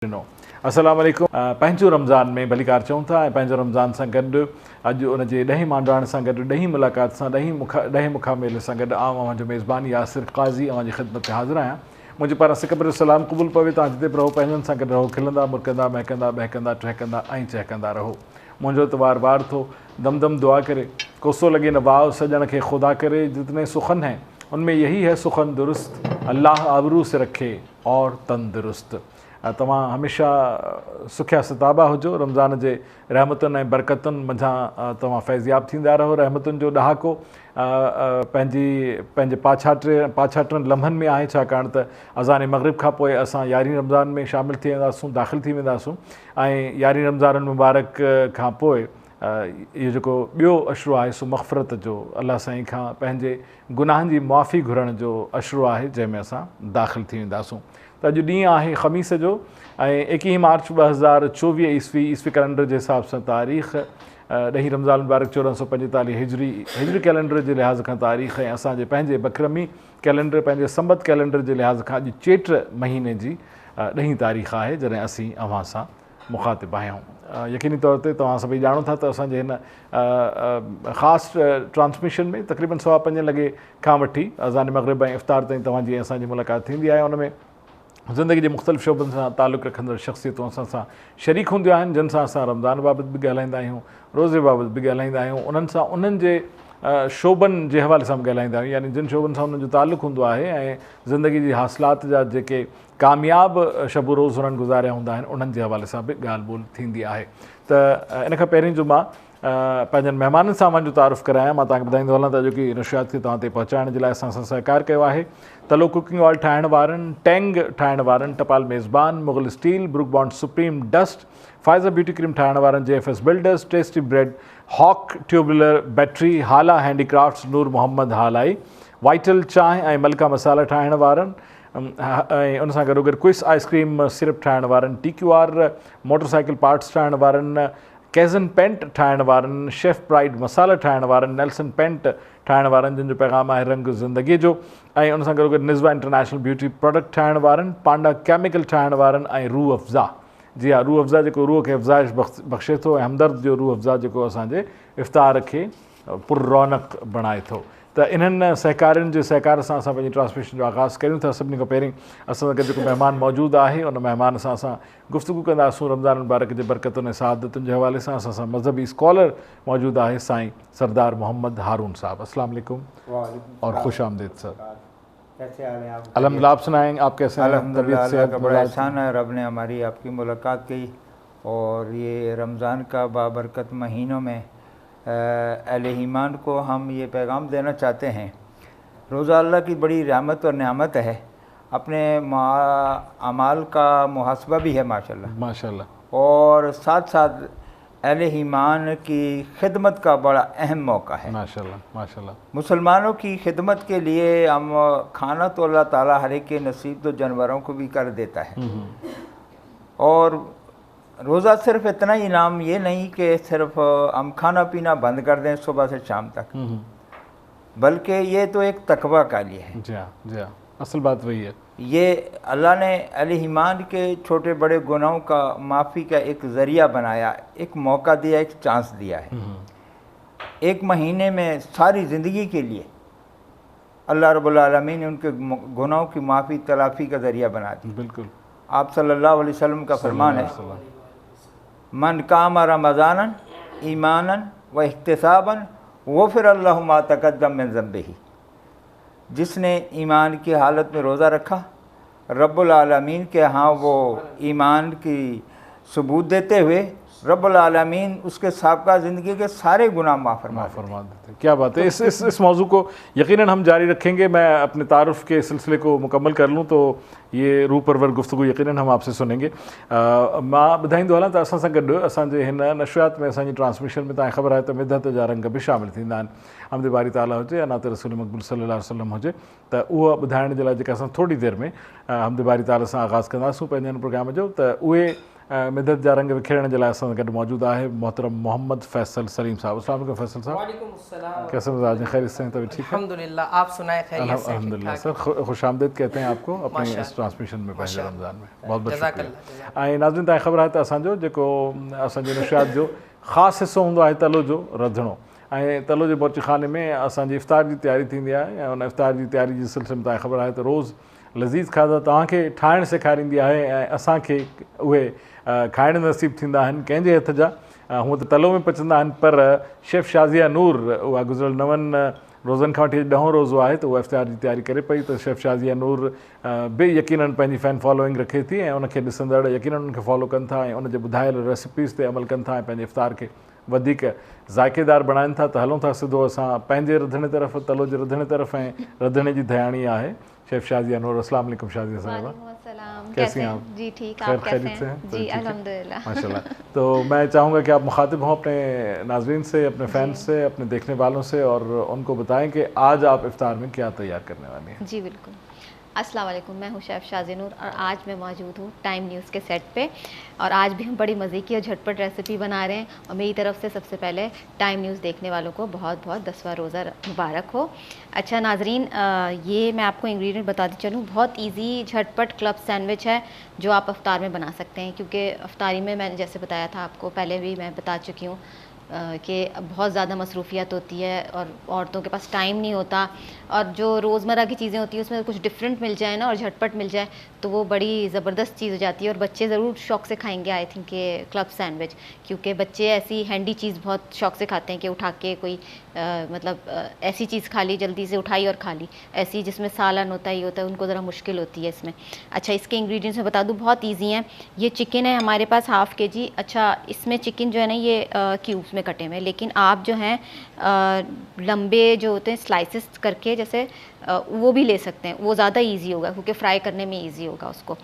ॾिनो। अस्सलाम वालेकुम। पंहिंजो रमज़ान में भलीकार चऊं था ऐं पंहिंजो रमज़ान सां गॾु अॼु उनजे ॾहीं मांडाण सां गॾु ॾहीं मुलाक़ात सां ॾहीं मुखामेल सां गॾु अवांजो मेज़बान यासिर क़ाज़ी अवांजी ख़िदमत में हाज़िर आहियां। मुंहिंजे पारां सिकबर सलाम क़बूल पवे। तव्हां जिते बि रहो पंहिंजनि सां गॾु रहो, खिलंदा मुरकंदा महकंदा बहकंदा टहकंदा ऐं चहकंदा रहो। मुंहिंजो त वार थो दम दम दुआ करे कोसो लगे न वाव सजण खे खुदा करे जितने सुखन हैं उनमें यही है सुखन दुरुस्त, अल्लाह आबरू से रखे और तंदुरुस्त। तव्हां हमेशा सुखिया सताबा हुजो। रमज़ान जे रहमतुनि ऐं बरकतुनि मंझां तव्हां फैज़याब थींदा रहो। रहमतुनि जो ॾहाको पंहिंजे पाछाटनि लम्हनि में आहे, छाकाणि त अज़ान मग़रिब खां पोइ असां यारहीं रमज़ान में शामिलु थी वेंदासूं, दाख़िल थी वेंदासूं ऐं यारहीं रमज़ान मुबारक खां पोइ इहो जेको ॿियो अशरो आहे सो मग़फ़िरत जो, अलाह साईं खां पंहिंजे गुनाहनि जी मुआफ़ी घुरण जो अशरो आहे, जंहिंमें असां दाख़िल थी वेंदासूं। त अॼु ॾींहुं आहे ख़मीस जो ऐं 21 मार्च 2024 ईस्वी कैलेंडर जे हिसाब सां तारीख़ ॾहीं रमज़ान मुबारक 1445 हिजरी कैलेंडर जे लिहाज़ खां तारीख़ ऐं असांजे पंहिंजे बकरमी कैलेंडर पंहिंजे संबत कैलेंडर जे लिहाज़ खां अॼु चेट महीने जी ॾहीं तारीख़ आहे जॾहिं असीं अव्हां सां मुखातिबु आहियूं। यकीनी तौर ते तव्हां सभई ॼाणो था त असांजे हिन ख़ासि ट्रांसमिशन में तक़रीबन 5:15 लॻे खां वठी अज़ान मग़रिब ऐं इफ़्तार ताईं तव्हांजी असांजी मुलाक़ात थींदी आहे। उन में ज़िंदगी जे मुख़्तलिफ़ शोबनि सां तालुक़ु रखंदड़ शख़्सियतूं असां सां शरीक हूंदियूं आहिनि, जिन सां असां रमज़ान बाबति बि ॻाल्हाईंदा आहियूं, रोज़े बाबति बि ॻाल्हाईंदा आहियूं, उन्हनि सां उन्हनि जे शोबनि जे हवाले सां बि ॻाल्हाईंदा आहियूं, यानी जिन शोबनि सां उन्हनि जो तालुक़ु हूंदो आहे ऐं ज़िंदगी जी हासिलात जा जेके कामयाबु शब रोज़ उन्हनि गुज़ारिया हूंदा आहिनि, उन्हनि जे हवाले सां बि ॻाल्हि ॿोल थींदी आहे। त इन खां पहिरीं जो मां पंहिंजनि महिमाननि सां मुंहिंजो तारुफ़ करायां, मां तव्हांखे ॿुधाईंदो हलां त जेकी नशियात खे तव्हां ते पहुचाइण जे लाइ असां सां सहकार कयो आहे तलो कुकिंग ऑयल ठाहिण वारनि, टेंग ठाहिण वारनि, टपाल मेज़बान, Mughal steel, Brooke Bond supreme dust, Pfizer beauty cream ठाहिण वारनि, JFS builders, tasty bread, Hawk tubular battery, Hala handicrafts, Noor Mohammad Halai, vital चांहि ऐं मलका मसाला ठाहिण वारनि ऐं उन सां गॾोगॾु क्विस आइसक्रीम सिरप ठाहिण वारनि, TQR मोटरसाइकिल पार्ट्स ठाहिण वारनि, कैज़न पेंट ठाहिण वारनि, शेफ प्राइड मसाला ठाहिण वारनि, नेल्सन पेंट ठाहिण वारनि जिन जो पैगाम आहे रंग ज़िंदगीअ जो, ऐं उन सां गॾोगॾु निज़वा इंटरनेशनल ब्यूटी प्रोडक्ट ठाहिण वारनि, पांडा केमिकल ठाहिण वारनि ऐं रूह अफ़ज़ा। जी हा, रूह अफ़ज़ा जेको रूह खे अफ़ज़ाइश बख़्शे थो ऐं हमदर्द जो रूह अफ़ज़ा जेको असांजे इफ़्तार खे पुर रौनक बणाए थो। त इन्हनि सहकारियुनि जे सहकार सां असां पंहिंजी ट्रांसमिशन जो आगाज़ कयूं था। सभिनी खां पहिरीं असां सां गॾु जेको महिमान मौजूदु आहे उन महिमान सां असां गुफ़्तगू कंदासूं रमज़ान मुबारक जे बरकतुनि ऐं सआदतुनि जे हवाले सां। असां सां मज़हबी स्कॉलर मौजूदु आहे साईं सरदार मोहम्मद हारून साहब। अस्सलाम वालेकुम और ख़ुश आमदीद सर। कैसे हाल हैं आप? अल्हम्दुलिल्लाह, आप सुनाएं, आप कैसे हैं? अल्हम्दुलिल्लाह का बड़ा एहसान है, रब ने हमारी आपकी मुलाकात की और ये रमज़ान का बाबरकत महीनों में अहले ईमान को हम ये पैगाम देना चाहते हैं। रोज़ा अल्लाह की बड़ी रहमत और नेमत है, अपने अमाल का मुहासबा भी है माशाल्लाह, और साथ साथ अहले ईमान की खिदमत का बड़ा अहम मौका है माशाल्लाह। मुसलमानों की खिदमत के लिए हम खाना तो अल्लाह ताला हर एक के नसीब तो जानवरों को भी कर देता है, और रोज़ा सिर्फ इतना ही इनाम ये नहीं कि सिर्फ हम खाना पीना बंद कर दें सुबह से शाम तक, बल्कि ये तो एक तकवा का लिए है। जी हाँ, असल बात वही है। ये अल्लाह ने अहले ईमान के छोटे बड़े गुनाहों का माफ़ी का एक ज़रिया बनाया, एक मौका दिया, एक चांस दिया है। एक महीने में सारी ज़िंदगी के लिए अल्लाह रब्बुल आलमीन ने उनके गुनाहों की माफ़ी तलाफ़ी का ज़रिया बना दी। बिल्कुल, आप सल्लल्लाहु अलैहि वसल्लम का फरमान है, मन कामा रमज़ानन ईमानन व इहतिसाबन ग़ुफ़िर लहु मा तक़द्दम मिन ज़ंबिही। जिसने ईमान की हालत में रोज़ा रखा, रब्बुल आलमीन के यहाँ वो ईमान की सबूत देते हुए रब्बुल आलमीन उसके साबका ज़िंदगी के सारे गुनाह माफ़ फरमा देते। क्या बात है। इस मौजू को यकीनन हम जारी रखेंगे। मैं अपने तारुफ़ के सिलसिले को मुकम्मल कर लूँ तो ये रूह परवर गुफ्तगू यकीनन हम आपसे सुनेंगे। मां ॿुधाईंदो हलां त असां सां गॾु असांजे हिन नशियात में असांजी ट्रांसमिशन में तव्हांखे ख़बर आहे त मिदत जा रंग बि शामिलु थींदा आहिनि। हम्द बारी ताला हुजे या नात रसूल मक़बूल सल्लल्लाहु अलैहि वसल्लम हुजे, त उहा ॿुधाइण जे लाइ जेका असां थोरी देरि में हम्द बारी ताला सां आगाज़ कंदासूं पंहिंजे हिन प्रोग्राम जो, त उहे मिदत जा रंग विखेरण जे लाइ असां गॾु मौजूदु आहे मोहतरम मोहम्मद फैसल सलीम साहब। अस्सलाम वालेकुम फैसल साहब। वालेकुम अस्सलाम। कैसे मिजाज हैं? खैरियत से हैं? तभी ठीक है अल्हम्दुलिल्लाह, आप सुनाए खैरियत से? अल्हम्दुलिल्लाह सर, खुश आमदीद कहते हैं आपको अपनी इस ट्रांसमिशन में पहले रमज़ान में। बहुत बहुत शुक्रिया। ऐं नाज़रीन तव्हांखे ख़बर आहे त असांजो जेको असांजे नशियात जो ख़ासि हिसो हूंदो आहे तलो जो रधिणो, ऐं तलो जे बौची खाने में असांजी इफ़्तार जी तयारी थींदी आहे ऐं उन इफ़्तार जी तयारी जे सिलसिले में तव्हांखे ख़बर आहे त रोज़ लज़ीज़ खाधा तव्हांखे ठाहिणु सेखारींदी आहे ऐं असांखे उहे खाइण नसीबु थींदा आहिनि कंहिंजे हथ जा। हूअं त तलो में पचंदा आहिनि, पर शेफ़ शाज़िया नूर उहा गुज़िरियल 9 रोज़नि खां वठी 10 रोज़ो आहे त उहा इफ़्तार जी तयारी करे पई। त शेफ़ शाज़िया नूर बि यकीनन पंहिंजी फ़ैन फॉलोइंग रखे थी ऐं उनखे ॾिसंदड़ यकीनन उनखे फॉलो कनि था ऐं उनजे ॿुधायल रेसिपीज़ ते अमल कनि था ऐं पंहिंजे इफ़्तार खे वधीक ज़ाइक़ेदार बणाइनि था। त हलूं था सिधो असां पंहिंजे रधणे तरफ़, तलो जे रधणे तरफ़, ऐं रधणे जी दयाणी आहे शेफ़ शाज़िया नूर। अस्सलाम वालेकुम शाज़िया साहिबा, कैसी हैं आप? जी ठीक, खैर आप कैसे खैरियत से हैं? हैं? जी अल्हम्दुलिल्लाह माशाल्लाह। तो मैं चाहूँगा कि आप मुखातिब हों अपने नाज़रीन से, अपने फ़ैन्स से, अपने देखने वालों से, और उनको बताएं कि आज आप इफ़्तार में क्या तैयार करने वाली हैं। जी बिल्कुल। अस्सलाम वालेकुम, मैं हूँ शेफ़ शाज़िया नूर और आज मैं मौजूद हूँ टाइम न्यूज़ के सेट पे, और आज भी हम बड़ी मज़े की और झटपट रेसिपी बना रहे हैं। और मेरी तरफ से सबसे पहले टाइम न्यूज़ देखने वालों को बहुत बहुत 10वां रोज़ा मुबारक हो। अच्छा नाज़रीन, ये मैं आपको इंग्रेडिएंट बताती चलूँ, बहुत इजी झटपट क्लब सैंडविच है जो आप अफ्तार में बना सकते हैं, क्योंकि अफ्तारी में मैंने जैसे बताया था आपको पहले भी मैं बता चुकी हूँ कि बहुत ज़्यादा मसरूफियत होती है और औरतों के पास टाइम नहीं होता, और जो रोज़मर्रा की चीज़ें होती हैं उसमें कुछ डिफरेंट मिल जाए ना और झटपट मिल जाए तो वो बड़ी ज़बरदस्त चीज़ हो जाती है। और बच्चे ज़रूर शौक़ से खाएंगे आई थिंक ये क्लब सैंडविच, क्योंकि बच्चे ऐसी हैंडी चीज़ बहुत शौक़ से खाते हैं कि उठा के कोई ऐसी चीज़ खा ली, जल्दी से उठाई और खा ली, ऐसी जिसमें सालन होता ही होता है, उनको ज़रा मुश्किल होती है इसमें। अच्छा, इसके इंग्रेडिएंट्स मैं बता दूँ, बहुत ईजी हैं। ये चिकन है हमारे पास ½ kg। अच्छा, इसमें चिकन जो है ना ये क्यूब्स में कटे हुए हैं, लेकिन आप जो हैं लंबे जो होते हैं स्लाइसेस करके जैसे वो भी ले सकते हैं, वो ज़्यादा इजी होगा क्योंकि फ्राई करने में इजी होगा उसको।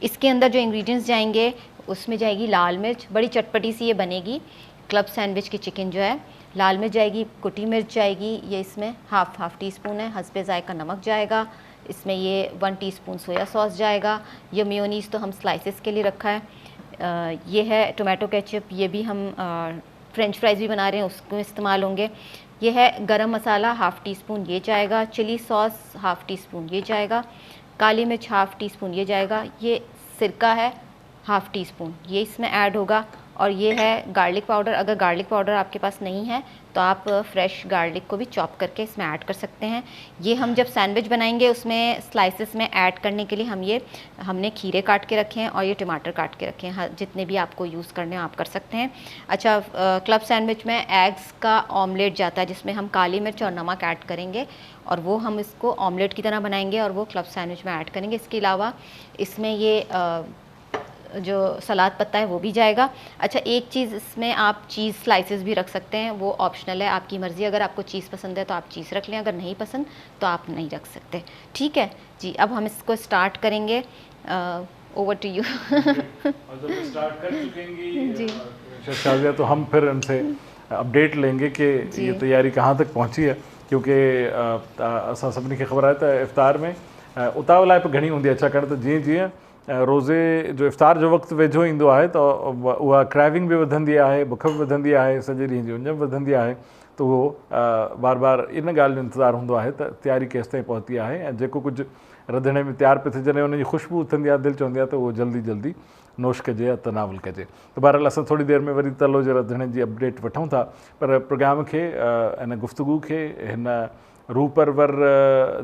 इसके अंदर जो इंग्रेडिएंट्स जाएंगे उसमें जाएगी लाल मिर्च, बड़ी चटपटी सी ये बनेगी क्लब सैंडविच की चिकन जो है। लाल मिर्च जाएगी, कुटी मिर्च जाएगी, ये इसमें हाफ टीस्पून है। हस्बे ज़ायका नमक जाएगा, इसमें ये 1 टीस्पून सोया सॉस जाएगा। ये मेयोनीज़ तो हम स्लाइसेस के लिए रखा है। ये है टोमेटो केचप, ये भी हम फ्रेंच फ्राइज़ भी बना रहे हैं उसको इस्तेमाल होंगे। ये है गरम मसाला ½ टीस्पून ये जाएगा, चिली सॉस ½ टीस्पून ये जाएगा, काली मिर्च ½ टीस्पून ये जाएगा, ये सिरका है ½ टीस्पून ये इसमें ऐड होगा। और ये है गार्लिक पाउडर। अगर गार्लिक पाउडर आपके पास नहीं है तो आप फ्रेश गार्लिक को भी चॉप करके इसमें ऐड कर सकते हैं। ये हम जब सैंडविच बनाएंगे उसमें स्लाइसेस में ऐड करने के लिए हमने खीरे काट के रखे हैं और ये टमाटर काट के रखे हैं। जितने भी आपको यूज़ करने हैं आप कर सकते हैं। अच्छा, क्लब सैंडविच में एग्स का ऑमलेट जाता है जिसमें हम काली मिर्च और नमक ऐड करेंगे, और वो हम इसको ऑमलेट की तरह बनाएंगे और वो क्लब सैंडविच में ऐड करेंगे। इसके अलावा इसमें ये जो सलाद पत्ता है वो भी जाएगा। अच्छा, एक चीज़ इसमें आप चीज़ स्लाइसेस भी रख सकते हैं, वो ऑप्शनल है, आपकी मर्ज़ी। अगर आपको चीज़ पसंद है तो आप चीज़ रख लें, अगर नहीं पसंद तो आप नहीं रख सकते। ठीक है जी, अब हम इसको स्टार्ट करेंगे। Over to you. स्टार्ट कर चुकेंगी जी शाज़िया, तो हम फिर इनसे अपडेट लेंगे कि ये तैयारी कहाँ तक पहुँची है, क्योंकि असां सभिनी खे ख़बर आहे त इफ़्तार में उतावल बि घणी हूंदी आहे। छाकाणि त जीअं जीअं रोज़े जो इफ़्तार जो वक़्तु वेझो ईंदो आहे त उहा क्रेविंग बि वधंदी आहे, बुख बि वधंदी आहे, सॼे ॾींहं जी उञ बि वधंदी आहे। त उहो बार बार इन ॻाल्हि जो इंतज़ारु हूंदो आहे त तयारी केसि ताईं पहुती आहे ऐं जेको कुझु रंधिणे में तयारु पियो थिए, जॾहिं उनजी ख़ुशबू उथंदी आहे, दिलि चवंदी आहे त उहो जल्दी जल्दी नोश कजे या तनावुल कजे। त बहरहाल असां थोरी देरि में वरी तलो जे रंधिणे जी अपडेट वठूं था, पर प्रोग्राम खे हिन गुफ़्तगू खे हिन रूपरवर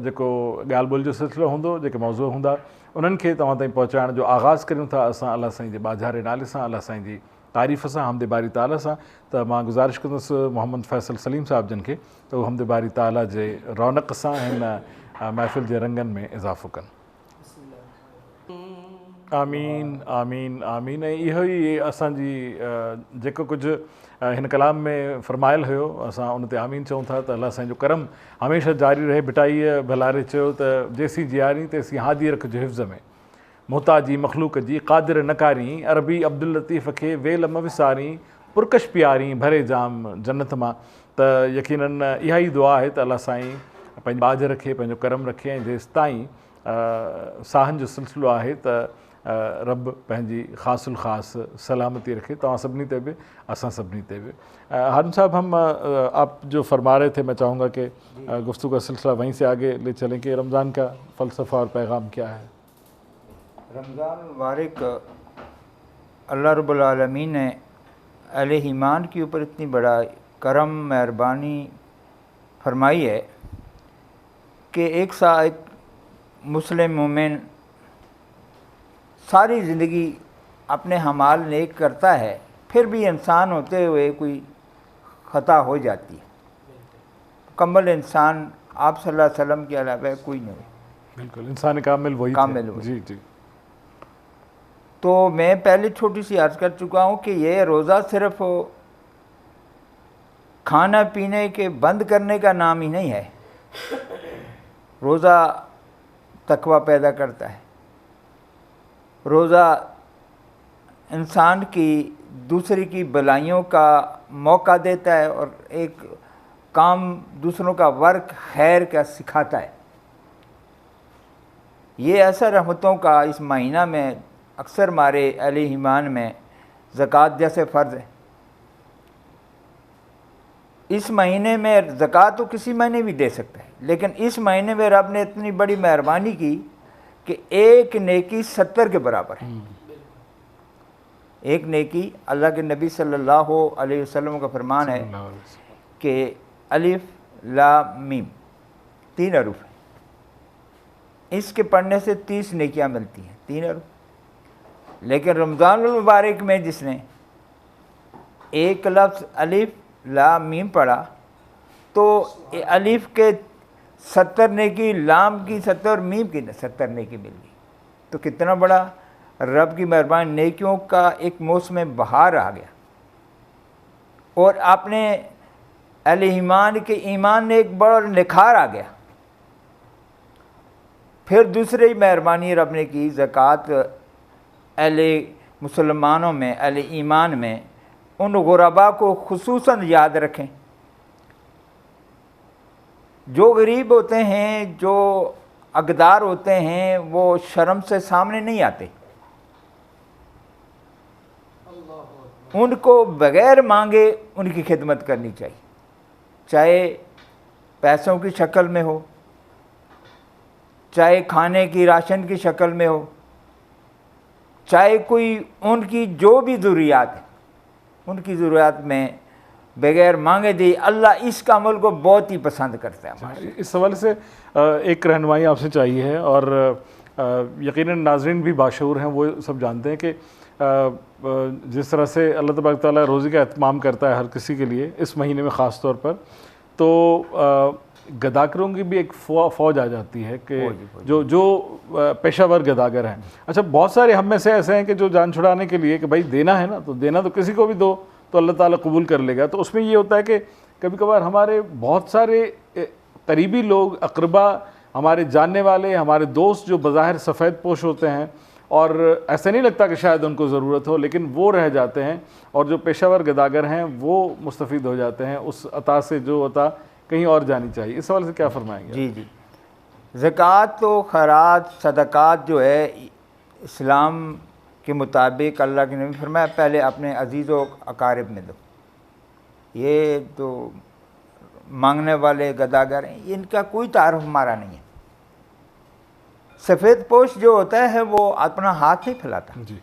जेको ॻाल्हि ॿोल जो सिलसिलो हूंदो, जेके मौज़ू हूंदा उन्हनि खे तव्हां ताईं पहुचाइण जो आगाज़ करियूं था असां अलाह साईं जे ॿाझारे नाले सां, अलाह साईं जी तारीफ़ सां, हमद बारी ताला सां। त मां गुज़ारिश कंदुसि मोहम्मद फैसल सलीम साहिब जन खे त उहो हमद बारी ताला जे रौनक़ सां हिन महफ़िल जे रंगनि में इज़ाफ़ो कनि। आमीन आमीन आमीन। ऐं इहो ई असांजी जेको कुझु हिन कलाम में फ़रमायल हुयो असां उन ते आमीन चऊं था त अलाह साईं जो करम हमेशह जारी रहे। भिटाईअ भलारे चयो त जेसी जियारी तेसी हादी रखिजो हिफ़्ज़ में, मुहताजी मख़लूक जी क़ादिर नकारी, अरबी अब्दुल लतीफ़ खे वेल मविसारी, पुरकश प्यारी भरे जाम जन्नत मां। त यकीनन इहा ई दुआ आहे त अलाह साईं पंहिंजी ॿाझ रखे, पंहिंजो करम रखे ऐं जेसि ताईं साहनि जो सिलसिलो आहे त रब पंहिंजी ख़ासुल ख़ास सलामती रखे तव्हां सभिनी ते बि असां सभिनी ते बि। हारून साहब, हम आप जो फरमा रहे थे, मैं चाहूँगा कि गुफ्तगू का सिलसिला वहीं से आगे ले चलें कि रमज़ान का फ़लसफ़ा और पैगाम क्या है। रमज़ान मुबारक अल्लाह रब्बुल आलमीन ने अहले ईमान के ऊपर इतनी बड़ा करम मेहरबानी फरमाई है कि एक मुस्लिम मोमिन सारी ज़िंदगी अपने हमाल नेक करता है, फिर भी इंसान होते हुए कोई ख़ता हो जाती है। मुकम्मल इंसान आप सल्लल्लाहु अलैहि वसल्लम के अलावा कोई नहीं। बिल्कुल, इंसान कामिल वही कामिल जी जी। तो मैं पहले छोटी सी अर्ज़ कर चुका हूँ कि ये रोज़ा सिर्फ़ खाना पीने के बंद करने का नाम ही नहीं है। रोज़ा तकवा पैदा करता है, रोज़ा इंसान की दूसरे की भलाइयों का मौका देता है और एक काम दूसरों का वर्क खैर का सिखाता है। ये ऐसा रहमतों का इस महीना में अक्सर हमारे अहले ईमान में ज़कात जैसे फ़र्ज़ है। इस महीने में ज़कात तो किसी महीने भी दे सकता है, लेकिन इस महीने में रब ने इतनी बड़ी मेहरबानी की कि एक नेकी 70 के बराबर है। एक नेकी, अल्लाह के नबी सल्लल्लाहु अलैहि वसल्लम का फरमान है कि अलिफ लाम मीम 3 हरूफ है, इसके पढ़ने से 30 नेकियां मिलती हैं, 3 हरूफ। लेकिन रमज़ान मुबारक में जिसने एक लफ्ज़ अलिफ लाम मीम पढ़ा तो अलिफ के 70 नेकी, लाम की 70 और मीम की 70 नेकी मिल गई। तो कितना बड़ा रब की मेहरबानी, नेकियों का एक मौसम बहार आ गया और आपने अहले ईमान के ईमान ने एक बड़ा निखार आ गया। फिर दूसरी मेहरबानी रब ने की, ज़कात अहले मुसलमानों में, अहले ईमान में उन गुरबा को खुसूसन याद रखें। जो गरीब होते हैं, जो अकदार होते हैं, वो शर्म से सामने नहीं आते। उनको बग़ैर मांगे उनकी खिदमत करनी चाहिए, चाहे पैसों की शक्ल में हो, चाहे खाने की राशन की शक्ल में हो, चाहे कोई उनकी जो भी ज़रूरियात है, उनकी ज़रूरियात में बगैर मांगे दी। अल्लाह इस अमल को बहुत ही पसंद करता है। इस सवाल से एक रहनुमाई आपसे चाहिए है और यकीनन नाज़रीन भी बाशऊर हैं, वो सब जानते हैं कि जिस तरह से अल्लाह तबारक तआला रोज़ी का एहतमाम करता है हर किसी के लिए इस महीने में ख़ास तौर पर, तो गदाकरों की भी एक फ़ौज आ जाती है कि जो पेशावर गदागर हैं। अच्छा, बहुत सारे हम में से ऐसे हैं कि जो जान छुड़ाने के लिए कि भाई देना है ना, तो देना तो किसी को भी दो तो अल्लाह ताला कबूल कर लेगा। तो उसमें ये होता है कि कभी कभार हमारे बहुत सारे करीबी लोग, अक़रबा, हमारे जानने वाले, हमारे दोस्त जो बज़ाहिर सफ़ेद पोश होते हैं और ऐसा नहीं लगता कि शायद उनको ज़रूरत हो, लेकिन वो रह जाते हैं और जो पेशावर गदागर हैं वो मुस्तफ़ीद हो जाते हैं उस अता से जो अता कहीं और जानी चाहिए। इस सवाल से क्या फरमाएंगे? जी जी, ज़कात तो खैरात सदक़ात जो है इस्लाम के मुताबिक अल्लाह के नबी फरमाया पहले अपने अजीज़ व अकारिब में दो। ये तो मांगने वाले गदागर हैं, इनका कोई तारुफ हमारा नहीं है। सफ़ेद पोश जो होता है वो अपना हाथ नहीं फैलाता जी,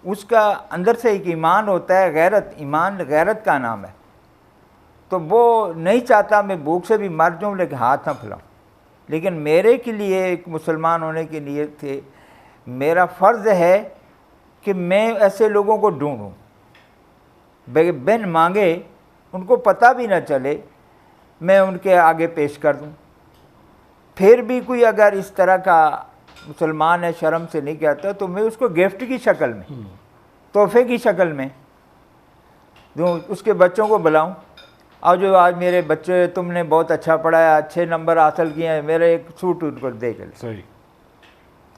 उसका अंदर से एक ईमान होता है, गैरत, ईमान गैरत का नाम है। तो वो नहीं चाहता मैं भूख से भी मर जाऊँ लेकिन हाथ ना फैलाऊँ। लेकिन मेरे के लिए, एक मुसलमान होने के लिए थे, मेरा फ़र्ज़ है कि मैं ऐसे लोगों को ढूंढूँ बिन मांगे, उनको पता भी ना चले, मैं उनके आगे पेश कर दूँ। फिर भी कोई अगर इस तरह का मुसलमान है, शर्म से नहीं कहता, तो मैं उसको गिफ्ट की शक्ल में, तोहफे की शक्ल में दूँ। उसके बच्चों को बुलाऊँ, और जो आज मेरे बच्चे, तुमने बहुत अच्छा पढ़ाया, अच्छे नंबर हासिल किए हैं, मेरे एक सूट उनको दे के सही,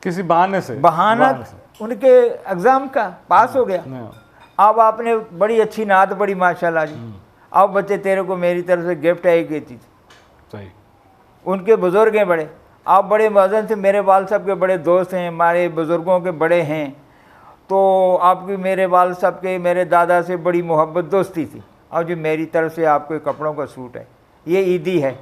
किसी बहाने से, उनके एग्ज़ाम का पास हो गया। अब आपने बड़ी अच्छी नात पढ़ी माशाल्लाह जी, अब बच्चे तेरे को मेरी तरफ से गिफ्ट आई गई थी। सही, उनके बुज़ुर्ग हैं बड़े, आप बड़े वज़न से, मेरे वाल साहब के बड़े दोस्त हैं, हमारे बुज़ुर्गों के बड़े हैं, तो आपकी मेरे वाल साहब के मेरे दादा से बड़ी मोहब्बत दोस्ती थी, और जो मेरी तरफ से आपके कपड़ों का सूट है, ये ईदी है।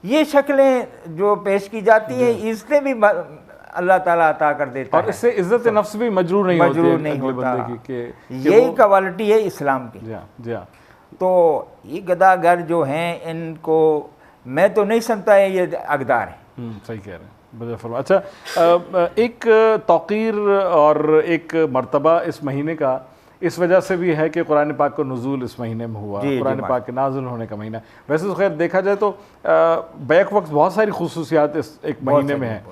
ये शक्लें जो पेश की जाती हैं, इससे भी अल्लाह ताला अता कर देता है, और इससे इज्जत नफ्स भी मजरूर नहीं होता। यही क्वालिटी है इस्लाम की। जी हाँ। तो ये गदागर जो हैं, इनको मैं तो नहीं समझता है ये अक़दार है। सही कह रहे हैं, बजा फरमा। अच्छा, एक तौक़ीर और एक मर्तबा इस महीने का इस वजह से भी है कि कुरान पाक का नुज़ूल इस महीने में हुआ, कुरान पाक के नाज़िल होने का महीना। वैसे तो खैर देखा जाए तो बैक वक्त बहुत सारी खुसूसियात इस एक महीने में है।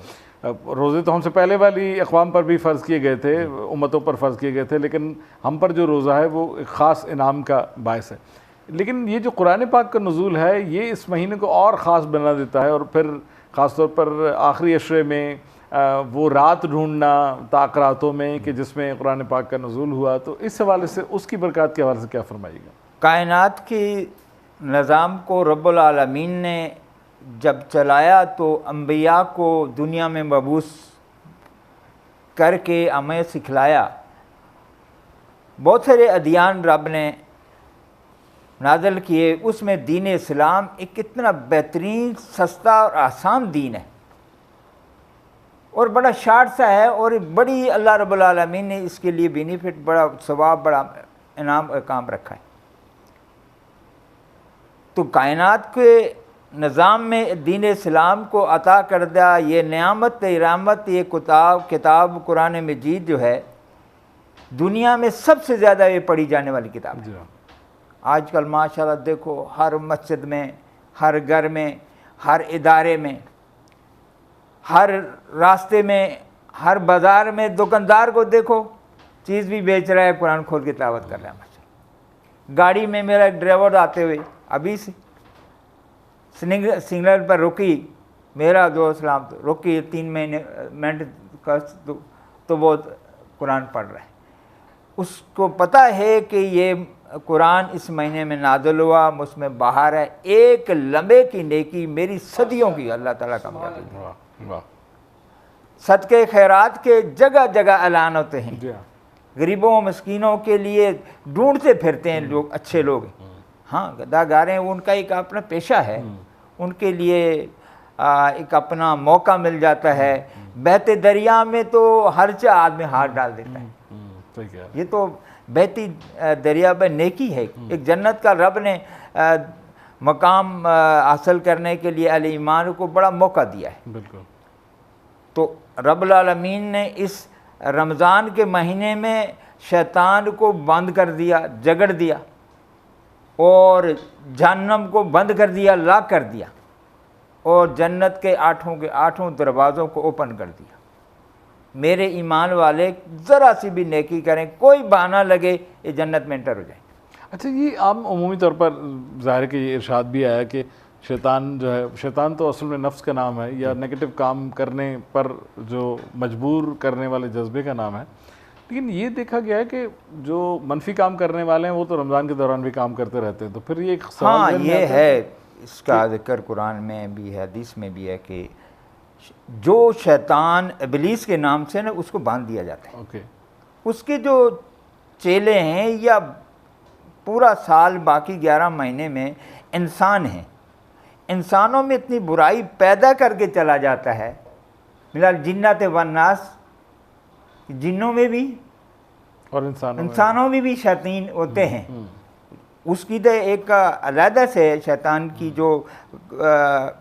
रोज़े तो हमसे पहले वाली अक़वाम पर भी फ़र्ज़ किए गए थे, उम्मतों पर फ़र्ज़ किए गए थे, लेकिन हम पर जो रोज़ा है वो एक ख़ास इनाम का बायस है। लेकिन ये जो कुरान पाक का नुज़ूल है, ये इस महीने को और ख़ास बना देता है। और फिर ख़ास तौर पर आखिरी अशरे में वो रात ढूंढना ताक़रातों में कि जिसमें कुरान पाक का नुज़ूल हुआ, तो इस हवाले से उसकी बरक़ात के हवाले से क्या फरमाइएगा? कायनात की निज़ाम को रब्बुल आलमीन ने जब चलाया तो अंबिया को दुनिया में मबूस करके हमें सिखलाया। बहुत सारे अदियान रब ने नाज़िल किए, उसमें दीन इस्लाम एक कितना बेहतरीन, सस्ता और आसान दीन है, और बड़ा शार्ट सा है, और बड़ी अल्लाह रब्बुल आलमीन ने इसके लिए बेनिफिट, बड़ा सवाब, बड़ा इनाम काम रखा है। तो कायनात के निज़ाम में दीन इस्लाम को अता कर दिया, ये नियामत इरामत, ये किताब कुरान मजीद जो है, दुनिया में सबसे ज़्यादा ये पढ़ी जाने वाली किताब है। आजकल माशाल्लाह देखो, हर मस्जिद में, हर घर में, हर इदारे में, हर रास्ते में, हर बाज़ार में दुकानदार को देखो, चीज़ भी बेच रहा है, कुरान खोल के तिलावत कर रहा है। माशाल्लाह गाड़ी में मेरा एक ड्राइवर आते हुए अभी से सिग्नल पर रुकी, मेरा दोस्त सलाम तो रुकी, 3 मिनट का तो वो कुरान पढ़ रहा है। उसको पता है कि ये कुरान इस महीने में नाज़िल हुआ, उसमें बाहर है, एक लम्बे की नेकी मेरी सदियों की अल्लाह ताला का मालिक। सदके खैरात के जगह जगह ऐलान होते हैं, गरीबों मस्कीनों के लिए ढूंढते फिरते हैं लोग, अच्छे लोग। हाँ, गदागारें उनका एक अपना पेशा है, उनके लिए एक अपना मौका मिल जाता है। बहते दरिया में तो हर चा आदमी हाथ डाल देता है। ये तो बहती दरिया में नेकी है। एक जन्नत का रब ने मकाम हासिल करने के लिए अहले ईमान को बड़ा मौका दिया है। बिल्कुल। तो रब्बुल आलमीन ने इस रमज़ान के महीने में शैतान को बंद कर दिया, जगड़ दिया, और जहन्नम को बंद कर दिया, लॉक कर दिया, और जन्नत के आठों दरवाज़ों को ओपन कर दिया। मेरे ईमान वाले ज़रा सी भी नेकी करें, कोई बहाना लगे, ये जन्नत में एंटर हो जाए। अच्छा, ये आम उमूमी तौर पर ज़ाहिर कि ये इरशाद भी आया कि शैतान जो है, शैतान तो असल में नफ्स का नाम है, या नेगेटिव काम करने पर जो मजबूर करने वाले जज्बे का नाम है। लेकिन ये देखा गया है कि जो मनफी काम करने वाले हैं वो तो रमज़ान के दौरान भी काम करते रहते हैं। तो फिर ये हाँ, ये है, इसका जिक्र कुरान में भी है, हदीस में भी है कि जो शैतान इब्लीस के नाम से ना उसको बांध दिया जाता है। ओके। उसके जो चेले हैं, या पूरा साल बाकी 11 महीने में इंसान हैं, इंसानों में इतनी बुराई पैदा करके चला जाता है। मिलाल जिन्नात वन्नास, जिन्नों में भी और इंसानों में भी शैतान होते हैं। उसकी तो एक अलहदा से शैतान की जो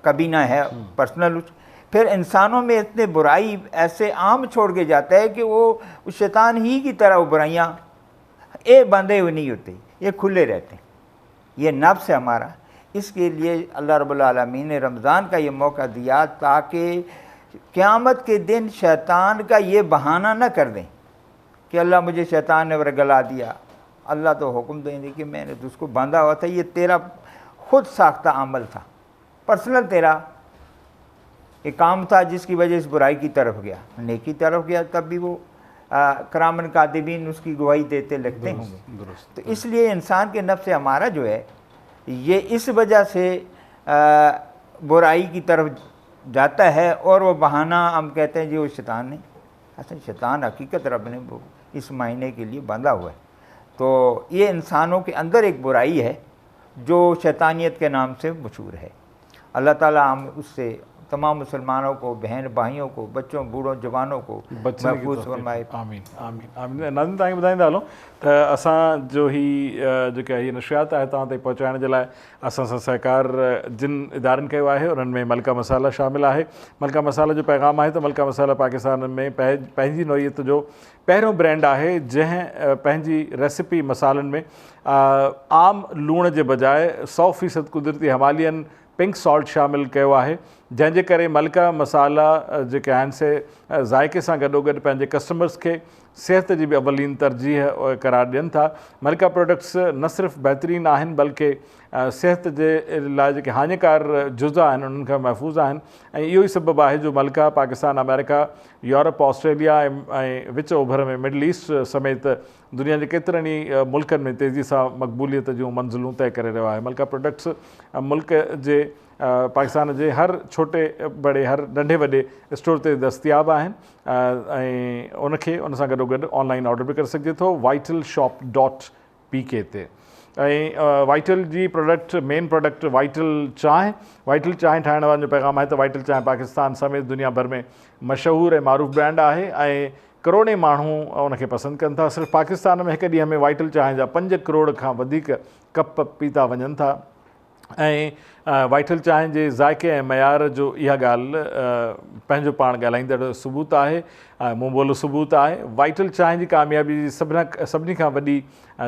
कबीना है पर्सनल। फिर इंसानों में इतने बुराई ऐसे आम छोड़ के जाता है कि वो उस शैतान ही की तरह वो बुराइयाँ बंधे हुए नहीं होते, ये खुले रहते हैं। ये नफ्स है हमारा। इसके लिए अल्लाह रब्बुल आलमीन ने रमज़ान का ये मौका दिया ताकि क़यामत के दिन शैतान का ये बहाना न कर दें कि अल्लाह मुझे शैतान ने वरगला दिया। अल्लाह तो हुक्म देंगे कि मैंने तो उसको बांधा हुआ था, ये तेरा खुद साख्ता अमल था, पर्सनल तेरा एक काम था जिसकी वजह से बुराई की तरफ गया, नेकी तरफ गया, तब भी वो करामन कातिबीन उसकी गवाही देते लगते होंगे। तो इसलिए इंसान के नफ्स से हमारा जो है ये इस वजह से बुराई की तरफ जाता है और वो बहाना हम कहते हैं जी वो शैतान नहीं, असल शैतान हकीकत रब ने वो इस महीने के लिए बांधा हुआ है। तो ये इंसानों के अंदर एक बुराई है जो शैतानियत के नाम से मशहूर है। अल्लाह ताला हम उससे तमाम मुसलमानों को, बहन भाइयों को, बच्चों बूढ़ों जवानों को महफूज फरमाए। आमीन आमीन आमीन। नाज़रीन तव्हांखे ॿुधाईंदा हलूं त असांजो ही जेका हीअ नशियात आहे तव्हां ताईं पहुचाइण जे लाइ असां सां सहकार जिन इदारनि कयो आहे उन्हनि में मलका मसाला शामिल आहे। मलका मसाला जो पैगाम आहे त मलका मसाला पाकिस्तान में पंहिंजी नोइयत जो पहिरियों ब्रांड आहे जंहिं पंहिंजी रेसिपी मसालनि में आम लूण जे बजाए 100% कुदरती हिमालयन पिंक सॉल्ट शामिल कयो आहे, जंहिंजे करे मलका मसाला जेके आहिनि से ज़ाइक़े सां गॾोगॾु पंहिंजे कस्टमर्स खे सिहत जी बि अवलीन तरजीह करार ॾियनि था। मलका प्रोडक्ट्स न सिर्फ़ु बहितरीनु आहिनि बल्कि सिहत जे लाइ जेके हानिकार जुज़ आहिनि उन्हनि खां महफ़ूज़ आहिनि ऐं इहो ई सबबु आहे जो मलका पाकिस्तान, अमेरिका, यूरोप, ऑस्ट्रेलिया ऐं विच ओभर में मिडल ईस्ट समेत दुनिया जे केतिरनि ई मुल्कनि में तेज़ी सां मक़बूलियत जूं मंज़िलूं तय करे रहियो आहे। मलका प्रोडक्ट्स मुल्क जे पाकिस्तान जे हर छोटे बड़े हर नंढे वॾे स्टोर ते दस्तियाब आहिनि ऐं उनखे उन सां गॾोगॾु ऑनलाइन ऑर्डर बि करे सघिजे थो vitalshop.pk ते। ऐं वाइटल जी प्रोडक्ट मेन प्रोडक्ट वाइटल चांहि ठाहिण वारनि जो पैगाम आहे त वाइटल चांहि पाकिस्तान समेत दुनिया भर में मशहूरु ऐं मारूफ़ ब्रांड आहे ऐं करोड़े माण्हू उनखे पसंदि कनि था। सिर्फ़ु पाकिस्तान में हिकु ॾींहं में वाइटल चांहि जा 5 करोड़ खां वधीक कप पीता वञनि था ऐं वाइटल चांहि जे ज़ाइक़े ऐं मयार जो इहा ॻाल्हि पंहिंजो पाण ॻाल्हाईंदड़ सबूत आहे, मुंहुं बोलो सबूत आहे। वाइटल चांहि जी कामयाबी जी सभिनी खां वॾी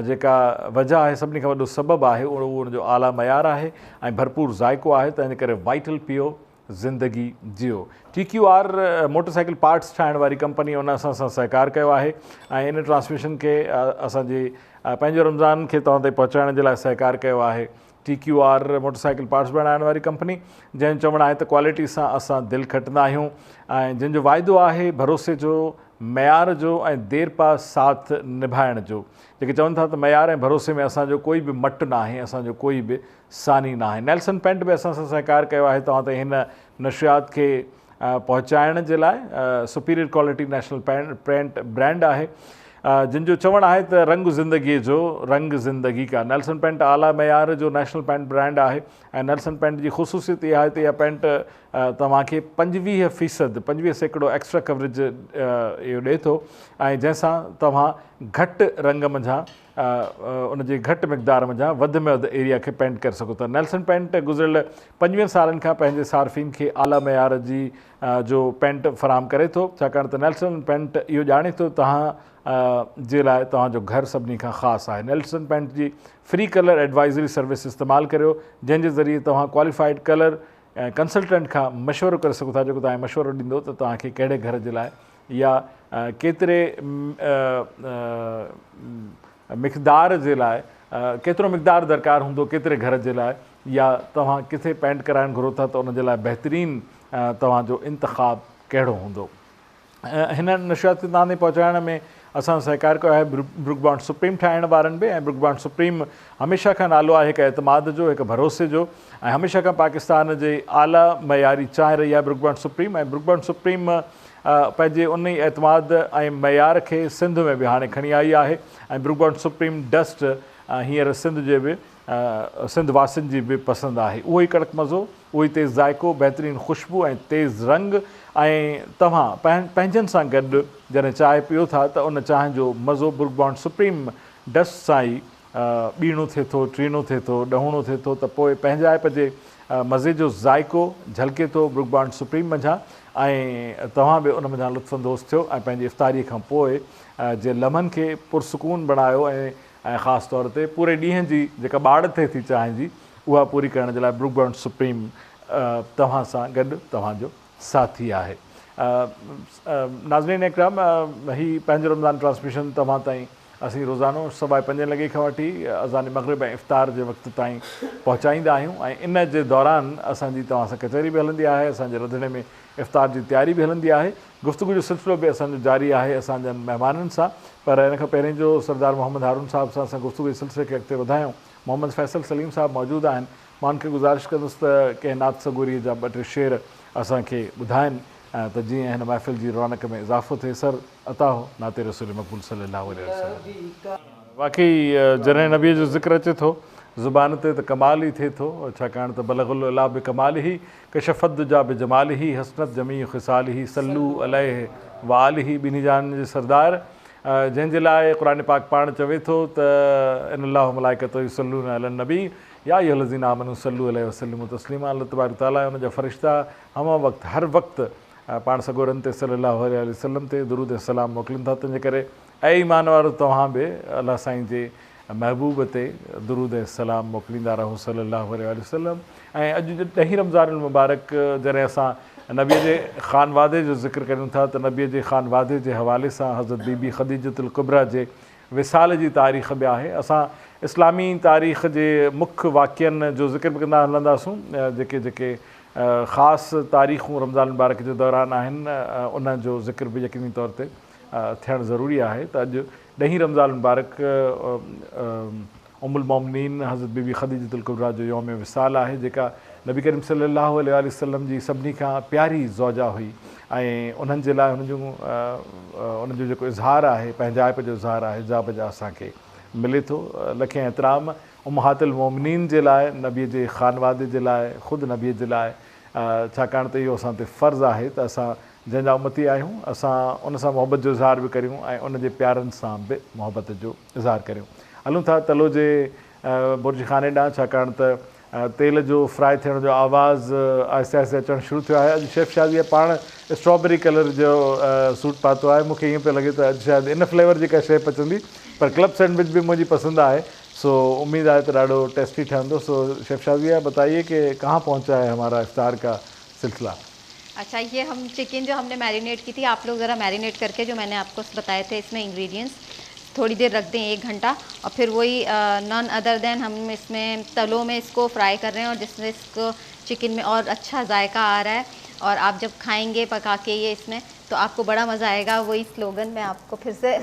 जेका वजह आहे, सभिनी खां वॾो सबबु आहे उहो उनजो आला मयार आहे ऐं भरपूर ज़ाइक़ो आहे। तंहिंजे करे वाइटल पीओ, ज़िंदगी जियो। TQR मोटरसाइकिल पार्ट्स ठाहिण वारी कंपनी उन असां सां सहकार कयो आहे ऐं इन ट्रांसमिशन खे असांजे पंहिंजो रमज़ान खे तव्हां ताईं पहुचाइण जे लाइ सहकार कयो आहे। TQR मोटरसाइकिल पार्ट्स बणाइण वारी कंपनी जंहिंजो चवणु आहे त क्वालिटी सां असां दिलि खटंदा आहियूं ऐं जंहिंजो वाइदो आहे भरोसे जो, मयार जो ऐं देर पा साथ निभाइण जो। जेके चवनि था त मयार ऐं भरोसे में असांजो कोई बि मटु न आहे, असांजो कोई बि सानी न आहे। नेल्सन पेंट बि असां सां सहकार कयो आहे तव्हां ताईं हिन नशियात खे पहुचाइण जे लाइ। Superior quality national paint brand आहे जिन जो चवणु आहे त रंग ज़िंदगीअ जो रंग ज़िंदगी का। नेल्सन पेंट आला मयार जो नेशनल पेंट ब्रांड आहे ऐं नेल्सन पेंट जी ख़ुशूसियत इहा आहे त इहा पेंट तव्हांखे 25% एक्स्ट्रा कवरेज इहो ॾिए थो ऐं जंहिंसां तव्हां घटि रंग मंझां उनजे घटि मिक़दार मंझां वधि में वधि एरिया खे पेंट करे सघो था। नेल्सन पेंट गुज़िरियल 25 सालनि खां पंहिंजे सार्फ़िन खे आला मयार जी जो पेंट फ़राहम करे थो, छाकाणि त नेल्सन पेंट इहो ॼाणे थो तव्हां जे लाइ तव्हांजो घरु सभिनी खां ख़ासि आहे। नेल्सन पेंट जी फ्री कलर एडवाइज़री सर्विस इस्तेमालु करियो जंहिंजे ज़रिए तव्हां क्वालिफाइड कलर कंसल्टेंट खां मशवरो करे सघो था जेको तव्हांखे मशवरो ॾींदो त तव्हांखे कहिड़े घर जे लाइ या केतिरे मिक़दार जे लाइ केतिरो मिक़दार दरकारु हूंदो केतिरे घर जे लाइ या तव्हां किथे पेंट कराइणु घुरो था त उन जे लाइ बहितरीनु तव्हांजो इंतिख़ाब कहिड़ो हूंदो। हिन नशियात खे तव्हां ताईं पहुचाइण में असां सहकार कयो आहे ब्रुक बॉन्ड सुप्रीम ठाहिण वारनि बि ऐं ब्रुक बॉन्ड सुप्रीम हमेशह खां नालो आहे हिकु एतमाद जो, हिकु भरोसे जो ऐं हमेशह खां पाकिस्तान जे आला मयारी चांहि रही आहे ब्रुक बॉन्ड सुप्रीम। ऐं ब्रुक बॉन्ड सुप्रीम पंहिंजे उन ई एतमाद ऐं मयार खे सिंध में बि हाणे खणी आई आहे ऐं ब्रुक बॉन्ड सुप्रीम डस्ट हींअर सिंध वासियुनि जी बि पसंदि आहे। उहो ई कड़क मज़ो, उहो ई तेज़ ज़ाइक़ो, बहितरीनु ख़ुशबू ऐं तेज़ रंग ऐं तव्हां पंहिंजनि सां गॾु जॾहिं चांहि पियो था त उन चांहि जो मज़ो ब्रुक बॉन्ड सुप्रीम डस्ट सां ई ॿीणो थिए थो, टीणो थिए थो, ॾहुणो थिए थो त पोइ पंहिंजाइप जे मज़े जो ज़ाइक़ो झलके थो ब्रुक बॉन्ड सुप्रीम मंझां ऐं तव्हां बि उन मंझां लुत्फ़अंदोज़ थियो ऐं पंहिंजी इफ़्तारीअ खां पोइ जे लम्हनि खे पुरसुकून बणायो ऐं ख़ासि तौर ते पूरे ॾींहं जी जेका ॿाड़ थिए थी चांहि जी उहा पूरी करण जे लाइ ब्रुक बॉन्ड सुप्रीम तव्हां सां गॾु तव्हांजो साथी आहे। नाज़रीन इकराम, ही पंहिंजो रमज़ान ट्रांसमिशन तव्हां ताईं असीं रोज़ानो 5:15 लॻे खां वठी अज़ान मग़रिब ऐं इफ़्तार जे वक़्त ताईं पहुचाईंदा आहियूं ऐं इन जे दौरान असांजी तव्हां सां कचहरी बि हलंदी आहे, असांजे रंधिणे में इफ़्तार जी तयारी बि हलंदी आहे, गुफ़्तगू जो सिलसिलो बि असांजो जारी आहे असांजनि महिमाननि सां। पर इन खां पहिरीं जो सरदार मोहम्मद हारून साहिब सां असां गुफ़्तगू जे सिलसिले खे अॻिते वधायूं। मोहम्मद फैसल सलीम साहिब मौजूदु आहिनि, मां उनखे गुज़ारिश कंदुसि त कंहिं नात सगूरीअ जा 2-3 शेर असांखे ॿुधाइनि त जीअं हिन महफ़िल जी रौनक में इज़ाफ़ो थिए। सर अता हो नाते रसूल मक़बूल सल्लल्लाहु अलैहि वसल्लम। वाक़ई जॾहिं नबीअ जो ज़िक्र अचे थो ज़ुबान ते त कमाल ई थिए थो, छाकाणि त बलगुल अला बि कमाल ई कशफ़त जा बि जमाल ई हसनत जमी ख़िसाल ई सल्लू अलैहि वाल ई ॿिन्ही जान जे सरदार, जंहिंजे लाइ क़ुरान पाक पाण चवे थो त इन्नल्लाह मलाइकतहु युसल्लूना अलन नबी या अय्युहल्लज़ीना आमनू सल्लू अलैहि वसल्लमु तस्लीमा। अल्लाह तबारक तआला उन जा फ़रिश्ता हमा वक़्तु हर वक़्तु पाण सॻोरनि ते सल्लल्लाहु अलैहि वसल्लम ते दुरूद सलाम मोकिलीनि था। तंहिंजे करे ऐं ईमान वारो तव्हां बि अलाह साईं जे महबूब ते दुरूद सलाम मोकिलींदा रहो सल्लल्लाहु अलैहि वसल्लम। ऐं अॼु 10 रमज़ान मुबारक जॾहिं असां नबीअ जे ख़ानवादे जो ज़िक्र करियूं था त नबीअ जे ख़ानवादे जे हवाले सां हज़रत बीबी ख़दीजतुल कुबरा जे विसाल जी तारीख़ बि आहे। असां इस्लामी तारीख़ जे मुख्य वाक़िअनि जो ज़िक्र बि कंदा हलंदासूं, जेके जेके ख़ासि तारीख़ूं रमज़ान मुबारक जे दौरान आहिनि उन जो ज़िक्र बि यकीनी तौर ते थियणु ज़रूरी आहे। त अॼु 10 रमज़ान मुबारक उम्मुल मोमिनीन हज़रत बीबी ख़दीजतुल कुबरा जो यौम विसाल आहे, जेका नबी करीम सल्लल्लाहु अलैहि वसल्लम जी सभिनी खां प्यारी ज़ौजा हुई। ऐं उन्हनि जे लाइ उनजो जेको इज़हार आहे, पंहिंजाइप जो इज़हार आहे, हिजाब जा असांखे मिले थो। लखे एतिराम उम्महातुल मोमिनीन जे लाइ, नबीअ जे ख़ानवादे जे लाइ, ख़ुदि नबीअ जे लाइ, छाकाणि त इहो असां ते फ़र्ज़ु आहे त असां जंहिंजा उम्मती आहियूं असां उन सां मोहबत जो इज़हार बि करियूं ऐं उन जे प्यारनि सां बि मोहबत जो इज़हार करियूं। हलूं था तलो जे बुर्ज खाने ॾांहुं, छाकाणि त तेल जो फ्राई थियण जो आवाज़ु आहिस्ते आहिस्ते अचणु शुरू थियो आहे। अॼु शेफ़ शाज़ीअ पाण स्ट्रॉबेरी कलर जो सूट पातो आहे। मूंखे ईअं पियो लॻे त अॼु शायदि इन फ्लेवर जी का शइ पचंदी, पर क्लब सैंडविच भी मुझे पसंद आए, सो उम्मीद है तो ॾाढो टेस्टी ठहंदो। सो शेफ़ शाज़िया बताइए कि कहाँ पहुँचा है हमारा इफ्तार का सिलसिला। अच्छा, ये हम चिकन जो हमने मैरिनेट की थी, आप लोग ज़रा मैरिनेट करके जो मैंने आपको बताए थे इसमें इंग्रेडिएंट्स थोड़ी देर रख दें 1 घंटा, और फिर वही नॉन अदर देन हम इसमें तलों में इसको फ्राई कर रहे हैं और जिसमें इसको चिकन में और अच्छा जायका आ रहा है। और आप जब खाएंगे पका के ये इसमें तो आपको बड़ा मज़ा आएगा। वही स्लोगन मैं आपको फिर से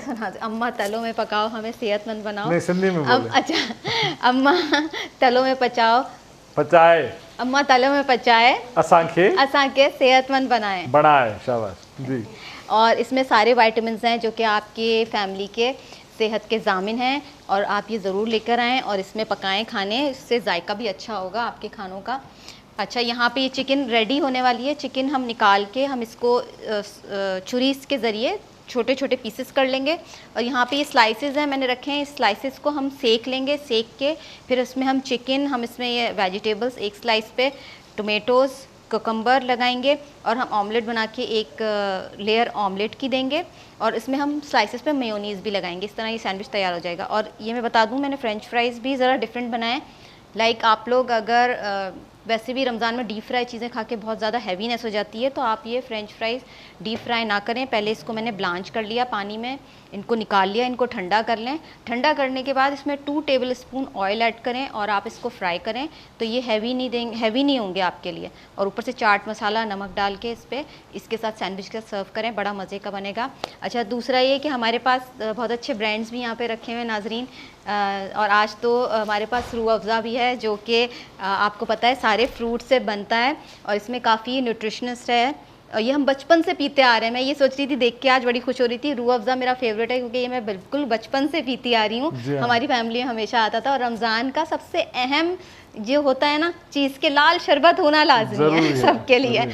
अम्मा तलों में पकाओ हमें सेहतमंद बनाओ। नहीं, सिंधी में बोले। अच्छा, अम्मा तलों में पचाए, अम्मा तलों में पचाए असांखे सेहतमंद बनाए। शाबाश जी। और इसमें सारे वाइटामिन्स हैं जो कि आपके फैमिली के सेहत के ज़ामिन हैं, और आप ये ज़रूर लेकर आएँ और इसमें पकाएं खाने, इससे जायका भी अच्छा होगा आपके खानों का। अच्छा, यहाँ पे ये चिकन रेडी होने वाली है। चिकन हम निकाल के हम इसको छुरी के ज़रिए छोटे छोटे पीसेस कर लेंगे, और यहाँ पे ये स्लाइसेस हैं मैंने रखे हैं, इस स्लाइसेस को हम सेक लेंगे। सेक के फिर इसमें हम चिकन, हम इसमें ये वेजिटेबल्स एक स्लाइस पे टोमेटोज़ कोकम्बर लगाएंगे, और हम ऑमलेट बना के एक लेयर ऑमलेट की देंगे, और इसमें हम स्लाइसेस पे मेयोनीज़ भी लगाएंगे। इस तरह ये सैंडविच तैयार हो जाएगा। और ये मैं बता दूँ, मैंने फ्रेंच फ्राइज़ भी ज़रा डिफरेंट बनाए। लाइक आप लोग अगर वैसे भी रमज़ान में डीप फ्राई चीज़ें खा के बहुत ज़्यादा हैवीनेस हो जाती है, तो आप ये फ्रेंच फ्राइज़ डीप फ्राई ना करें। पहले इसको मैंने ब्लांच कर लिया पानी में, इनको निकाल लिया, इनको ठंडा कर लें। ठंडा करने के बाद इसमें 2 टेबलस्पून ऑयल ऐड करें और आप इसको फ्राई करें, तो ये हैवी नहीं होंगे आपके लिए। और ऊपर से चाट मसाला नमक डाल के इसके साथ सैंडविच का सर्व करें, बड़ा मज़े का बनेगा। अच्छा, दूसरा ये कि हमारे पास बहुत अच्छे ब्रांड्स भी यहाँ पे रखे हुए हैं नाजरीन, और आज तो हमारे पास रूह अफ़ज़ा भी है जो कि आपको पता है सारे फ्रूट से बनता है, और इसमें काफ़ी न्यूट्रिशनिस्ट है। और ये हम बचपन से पीते आ रहे हैं। मैं ये सोच रही थी, देख के आज बड़ी खुश हो रही थी। रूह अफ़ज़ा मेरा फेवरेट है क्योंकि ये मैं बिल्कुल बचपन से पीती आ रही हूँ। हमारी फैमिली में हमेशा आता था। और रमज़ान का सबसे अहम जो होता है ना चीज़ के, लाल शरबत होना लाजमी है सबके लिए,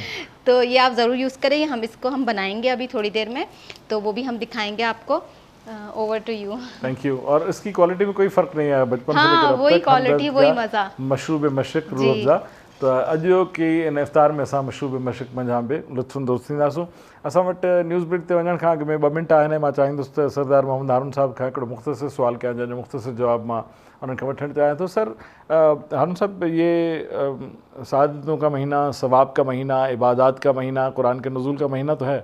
तो ये आप ज़रूर यूज़ करें। हम बनाएंगे अभी थोड़ी देर में, तो वो भी हम दिखाएंगे आपको। Over to you. Thank you. और इसकी क्वालिटी में कोई फ़र्क नहीं है बचपन से लेकर अब तक। वही क्वालिटी, वही मज़ा। मशरूब मशक रूह अफ़ज़ा। तो अॼु की इन इफ़्तार में असां मशरूब मशक मंझां बि लुत्फ़ुंदोज़ थींदासूं। असां वटि न्यूज़ ब्रिक ते वञण खां अॻु में 2 मिंट आहिनि। मां चाहींदुसि त सरदार मोहम्मद हारून साहब खां हिकिड़ो मुख़्तसिर सुवाल कयां, जंहिंजो मुख़्तसिर जवाब मां उन्हनि खां वठणु चाहियां थो। सर हारून साहब, ये सादतों का महीना, सवाब का महीना, इबादत का महीना, कुरान के नुज़ूल का महीना तो है,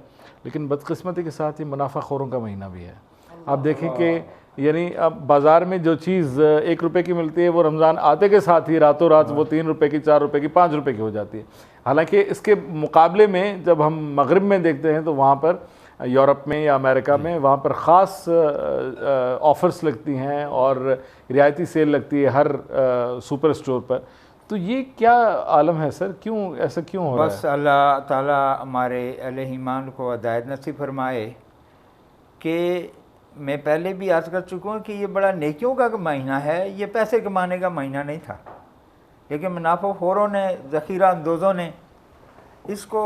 लेकिन बदकिस्मती के साथ ही मुनाफ़ाखोरों का महीना भी है। आप देखें कि यानी अब बाज़ार में जो चीज़ 1 रुपये की मिलती है, वो रमज़ान आते के साथ ही रातों रात वो 3 रुपये की, 4 रुपये की, 5 रुपये की हो जाती है। हालांकि इसके मुकाबले में जब हम मगरिब में देखते हैं तो वहाँ पर यूरोप में या अमेरिका में वहाँ पर ख़ास ऑफ़र्स लगती हैं और रियायती सेल लगती है हर सुपर स्टोर पर। तो ये क्या आलम है सर, क्यों ऐसा क्यों हो रहा है? बस अल्लाह ताला हमारे अहले ईमान को हिदायत नसीब फरमाए कि मैं पहले भी अर्ज़ कर चुका हूँ कि ये बड़ा नेकियों का महीना है, ये पैसे कमाने का महीना नहीं था, लेकिन मुनाफ़ाखोरों ने, ज़ख़ीरा अंदोज़ों ने इसको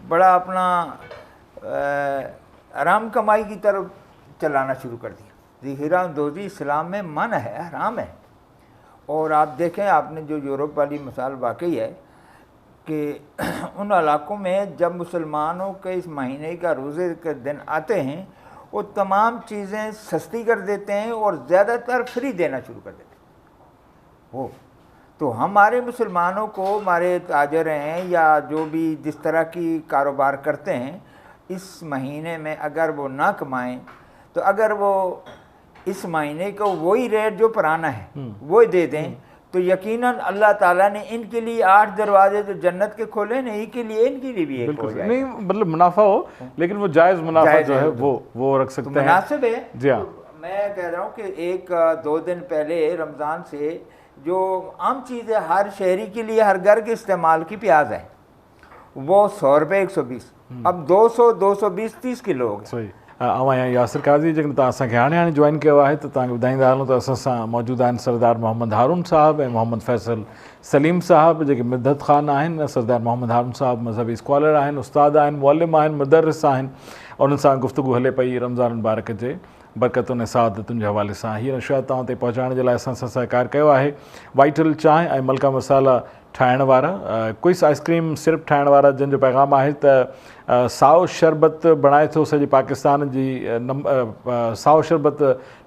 बड़ा अपना आराम कमाई की तरफ चलाना शुरू कर दिया। ज़ख़ीरा अंदोज़ी इस्लाम में मन है, हराम है। और आप देखें, आपने जो यूरोप वाली मिसाल वाकई है कि उन इलाक़ों में जब मुसलमानों के इस महीने का रोज़े के दिन आते हैं वो तमाम चीज़ें सस्ती कर देते हैं और ज़्यादातर फ्री देना शुरू कर देते हैं। वो तो हमारे मुसलमानों को, हमारे ताजर हैं या जो भी जिस तरह की कारोबार करते हैं, इस महीने में अगर वो ना कमाएं तो अगर वो इस महीने को वही रेट जो पुराना है वो दे दें तो यकीनन अल्लाह ताला ने इनके लिए 8 दरवाजे जो जन्नत के खोले ना, इनके लिए भी एक हो जाए। नहीं मतलब मुनाफा हो, लेकिन वो जायज़ मुनाफा जो है वो रख सकते हैं, मुनासिब है। जी हाँ। तो मैं कह रहा हूँ कि 1-2 दिन पहले रमज़ान से जो आम चीज़ है हर शहरी के लिए, हर घर के इस्तेमाल की, प्याज है, वो 100 रुपये 120, अब 200 220 30 किलो हो गए। सही। आहियां यासिर काज़ी, जेकॾहिं तव्हां असांखे हाणे जॉइन कयो आहे त तव्हांखे ॿुधाईंदा हलूं त असां सां मौजूदु आहिनि सरदार मोहम्मद हारून साहिबु ऐं मोहम्मद फैसल सलीम साहिबु, जेके मिदत ख़ान आहिनि। सरदार मोहम्मद हारून साहिबु मज़हबी स्कॉलर आहिनि, उस्ताद आहिनि, मुअल्लिम आहिनि, मुदर्रिस आहिनि, और उन्हनि सां गुफ़्तगू हले पई रमज़ान मुबारक जे बरकतुनि ऐं सआदतुनि जे हवाले सां। हीअ नशियात तव्हां ते पहुचाइण जे लाइ असां सां सहकार कयो आहे वाइटल चांहि ऐं मलका मसाला ठाहिण वारा, क्विस आइसक्रीम सिरप ठाहिण वारा, जंहिंजो पैगाम आहे त साओ शरबत बणाए थो सॼे पाकिस्तान जी, साओ शरबत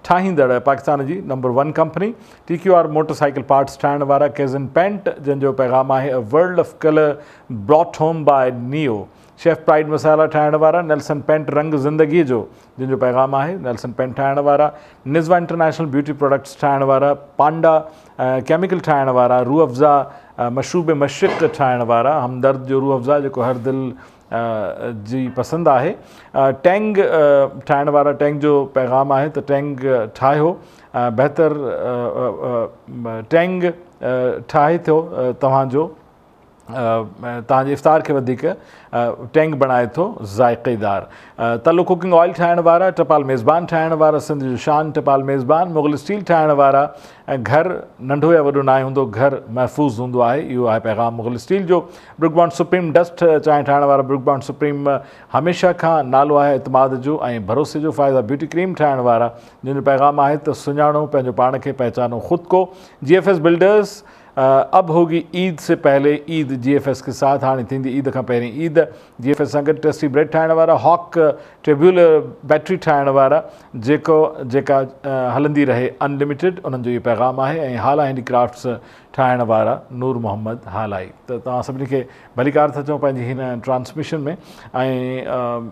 ठाहींदड़ पाकिस्तान जी number 1 company. TQR motorcycle parts ठाहिण वारा केज़न पेंट, जंहिंजो पैगाम आहे a world of colour brought home by Neo. Chef pride masala ठाहिण वारा नेल्सन पेंट, रंग ज़िंदगी जो, जंहिंजो पैगाम आहे नेल्सन पेंट ठाहिण वारा। निज़वा इंटरनेशनल ब्यूटी प्रोडक्ट्स ठाहिण वारा। पांडा केमिकल ठाहिण वारा। रूह अफ़ज़ा मशरूब मशरिक़ ठाहिण वारा। हमदर्द जो रूह अफ़ज़ा, जेको हर दिलि जी पसंदि आहे। टैंग ठाहिण वारा, टैंग जो पैगाम आहे त टैंग ठाहियो, बहितर टैंग ठाहे थो तव्हांजो, तव्हांजे इफ़्तार खे वधीक टैंग बणाए थो ज़ाइक़ेदार। तलो कुकिंग ऑयल ठाहिण वारा। टपाल मेज़बान ठाहिण वारा, सिंध जो शान टपाल मेज़बान। मुग़ल स्टील ठाहिण वारा, ऐं घर नंढो या वॾो नाहे हूंदो, घर महफ़ूज़ हूंदो आहे, इहो आहे पैगाम मुग़ल स्टील जो। ब्रुक बॉन्ड सुप्रीम डस्ट चांहि ठाहिण वारा। ब्रुक बॉन्ड सुप्रीम हमेशह खां नालो आहे इतमाद जो ऐं भरोसे जो। फ़ाइदा ब्यूटी क्रीम ठाहिण वारा, जंहिंजो पैगाम आहे त सुञाणो पंहिंजो पाण खे, पहचानो ख़ुदि को। GFS बिल्डर्स, अब होगी ईद से पहले ईद GFS के साथ, हाणे थींदी ईद खां पहिरीं ईद। GFS सां गॾु टेस्टी ब्रेड ठाहिण वारा। हॉक ट्रिब्यूलर बैटरी ठाहिण वारा, जेका हलंदी रहे अनलिमिटेड, उन्हनि जो इहो पैगाम आहे। ऐं हाला हैंडीक्राफ्ट्स ठाहिण वारा नूर मोहम्मद हालाई। त तव्हां सभिनी खे भली कार था चऊं पंहिंजी हिन ट्रांसमिशन में। ऐं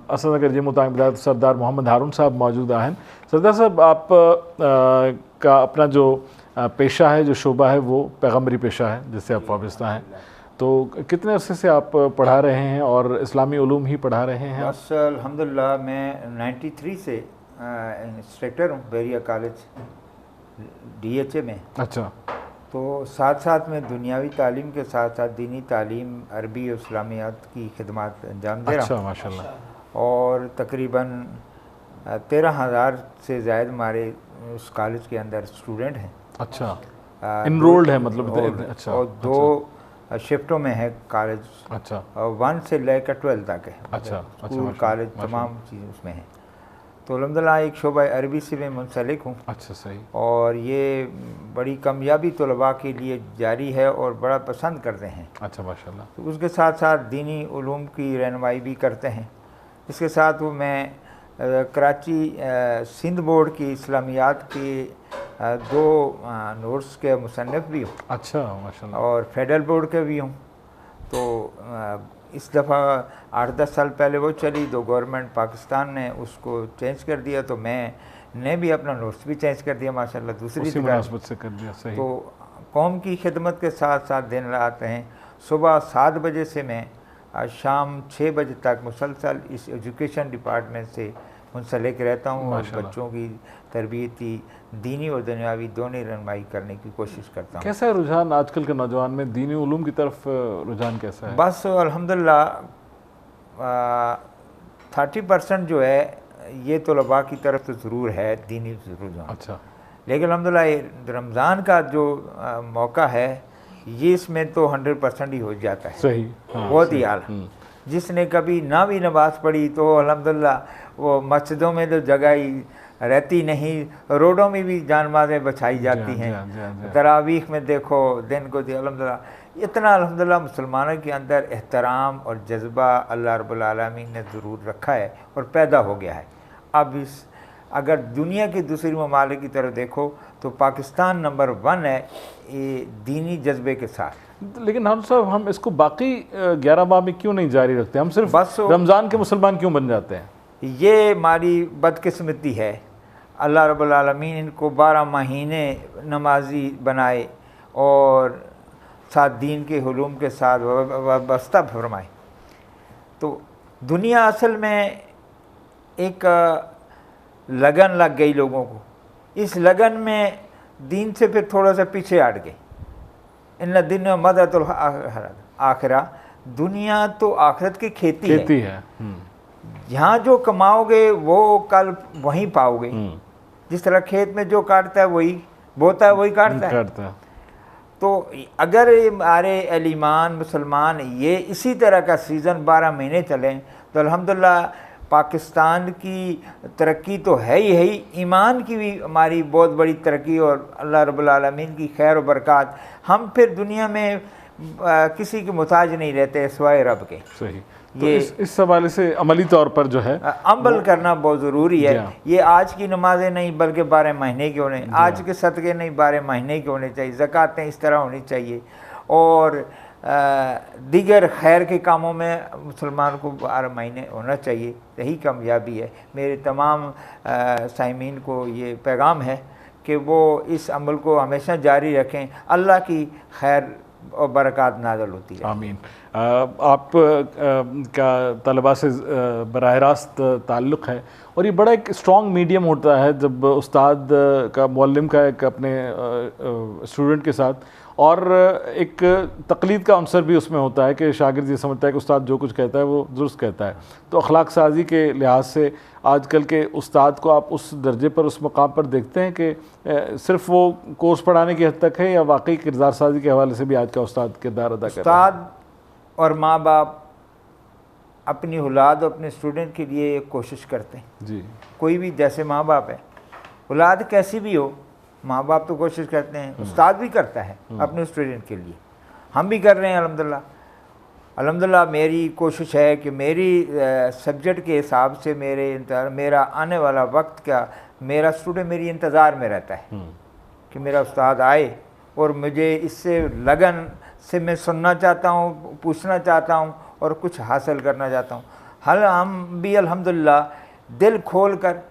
असां सां गॾु जीअं मूं तव्हांखे ॿुधायो त सरदार मोहम्मद हारून साहब मौजूदु आहिनि। सरदार साहब, आप का अपना जो पेशा है, जो शोबा है, वो पैगम्बरी पेशा है जिससे आप वाबस्ता हैं, तो कितने अरसे से आप पढ़ा रहे हैं और इस्लामी उलूम ही पढ़ा रहे हैं? बस अल्हम्दुलिल्लाह मैं 93 से इंस्ट्रक्टर हूँ बैरिया कॉलेज DHA में। अच्छा। तो साथ साथ में दुनियावी तालीम के साथ साथ दीनी तालीम, अरबी और इस्लामियात की खिदमत अंजाम दे रहा हूँ। अच्छा, माशाल्लाह। और तकरीबन 13,000 से ज़ायद हमारे उस कॉलेज के अंदर स्टूडेंट हैं। अच्छा, इनरोल्ड है मतलब? अच्छा। और 2 शिफ्टों में है कॉलेज। अच्छा। 1 से लेकर 12 तक है। अच्छा। स्कूल, कॉलेज, तमाम चीज़ें उसमें हैं। तो अल्हम्दुलिल्लाह एक शोबा अरबी से मैं मुंसलिक हूँ। अच्छा, सही। और ये बड़ी कामयाबी तलबा के लिए जारी है और बड़ा पसंद करते हैं। अच्छा, माशाल्लाह। तो उसके साथ साथ दीनी उलूम की रहनुमाई भी करते हैं। इसके साथ वो मैं कराची सिंध बोर्ड की इस्लामियात की 2 नोट्स के मुसन्निफ़ भी हूँ। अच्छा, माशाल्लाह। और फेडरल बोर्ड के भी हूँ। तो इस दफ़ा 8-10 साल पहले वो चली तो गवर्नमेंट पाकिस्तान ने उसको चेंज कर दिया, तो मैंने भी अपना नोट्स भी चेंज कर दिया माशाल्लाह, दूसरी मुनासबत से कर दिया। सही। तो कौम की खिदमत के साथ साथ दिन रात हैं। सुबह 7 बजे से मैं शाम 6 बजे तक मुसलसल इस एजुकेशन डिपार्टमेंट से मुंसलिक रहता हूँ और बच्चों की तरबियती दीनी और दुनियावी दोनों रहनुमाई करने की कोशिश करता हूँ। कैसा है रुझान आजकल के नौजवान में, दीनी उलूम की तरफ रुझान कैसा है? बस अल्हम्दुलिल्लाह 30% जो है ये तलबा की तरफ तो ज़रूर है दीनी रुझान। अच्छा। लेकिन अल्हम्दुलिल्लाह रमज़ान का जो मौका है ये इसमें तो 100% ही हो जाता है। सही, हाँ, बहुत ही आला। जिसने कभी ना भी नमाज़ पढ़ी तो अल्हम्दुलिल्लाह वो मस्जिदों में तो जगह ही रहती नहीं, रोडों में भी जानमाज़ें बछाई जाती हैं। तरावीह में देखो दिन को अल्हम्दुलिल्लाह इतना अल्हम्दुलिल्लाह मुसलमानों के अंदर एहतराम और जज्बा अल्लाह रब्बुल आलमीन ने ज़रूर रखा है और पैदा हो गया है। अब इस अगर दुनिया की दूसरी ममालिक की तरफ देखो तो पाकिस्तान नंबर 1 है ये दीनी जज्बे के साथ। लेकिन हम सब हम इसको बाकी 11 माह में क्यों नहीं जारी रखते? हम सिर्फ बस रमज़ान के मुसलमान क्यों बन जाते हैं? ये हमारी बदकिस्मती है। अल्लाह रब्बुल आलमीन इनको 12 महीने नमाजी बनाए और साथ दीन के हुलूम के साथ वाबस्ता फरमाए। तो दुनिया असल में एक लगन लग गई लोगों को, इस लगन में दीन से फिर थोड़ा सा पीछे हट गए। इन दिन मदतुल आखिरा, दुनिया तो आखिरत की खेती है। यहाँ जो कमाओगे वो कल वहीं पाओगे। जिस तरह खेत में जो काटता है वही बोता है, वही काटता है। तो अगर हमारे अलीमान मुसलमान ये इसी तरह का सीज़न 12 महीने चलें तो अल्हम्दुलिल्लाह पाकिस्तान की तरक्की तो है ही, ईमान की भी हमारी बहुत बड़ी तरक्की और अल्लाह रब्बुल आलमीन की खैर और बरक़ात। हम फिर दुनिया में किसी के मुताज नहीं रहते सिवाय रब के। सही। तो ये इस हवाले से अमली तौर पर जो है अमल करना बहुत ज़रूरी है। ये आज की नमाजें नहीं बल्कि 12 महीने के होने, आज के सदक़े नहीं 12 महीने के होने चाहिए, ज़कातें इस तरह होनी चाहिए और दीगर खैर के कामों में मुसलमान को 12 महीने होना चाहिए। यही कामयाबी है। मेरे तमाम साइमीन को ये पैगाम है कि वो इस अमल को हमेशा जारी रखें। अल्लाह की खैर और बरक़ात नाज़िल होती है। आमीन। आप का तलबा से बराह रास्त ताल्लुक़ है और ये बड़ा एक स्ट्रॉन्ग मीडियम होता है जब उस्ताद का मुअल्लिम का एक अपने स्टूडेंट के साथ, और एक तक़लीद का अंसर भी उसमें होता है कि शागिर्द ये समझता है कि उस्ताद जो कुछ कहता है वो दुरुस्त कहता है। तो अखलाक साजी के लिहाज से आजकल के उस्ताद को आप उस दर्जे पर, उस मकाम पर देखते हैं कि सिर्फ वो कोर्स पढ़ाने की हद तक है या वाकई किरदार साजी के हवाले से भी आज का उस्ताद किरदार अदा कर रहा है? उस्ताद और माँ बाप अपनी औलाद और अपने स्टूडेंट के लिए एक कोशिश करते हैं जी। कोई भी जैसे माँ बाप है, औलाद कैसी भी हो, माँ बाप तो कोशिश करते हैं, उस्ताद भी करता है अपने स्टूडेंट के लिए। हम भी कर रहे हैं अल्हम्दुलिल्लाह। अल्हम्दुलिल्लाह मेरी कोशिश है कि मेरी सब्जेक्ट के हिसाब से मेरा आने वाला वक्त क्या, मेरा स्टूडेंट मेरी इंतज़ार में रहता है कि मेरा उस्ताद आए और मुझे इससे लगन से मैं सुनना चाहता हूँ, पूछना चाहता हूँ और कुछ हासिल करना चाहता हूँ। हम भी अल्हम्दुलिल्लाह दिल खोल कर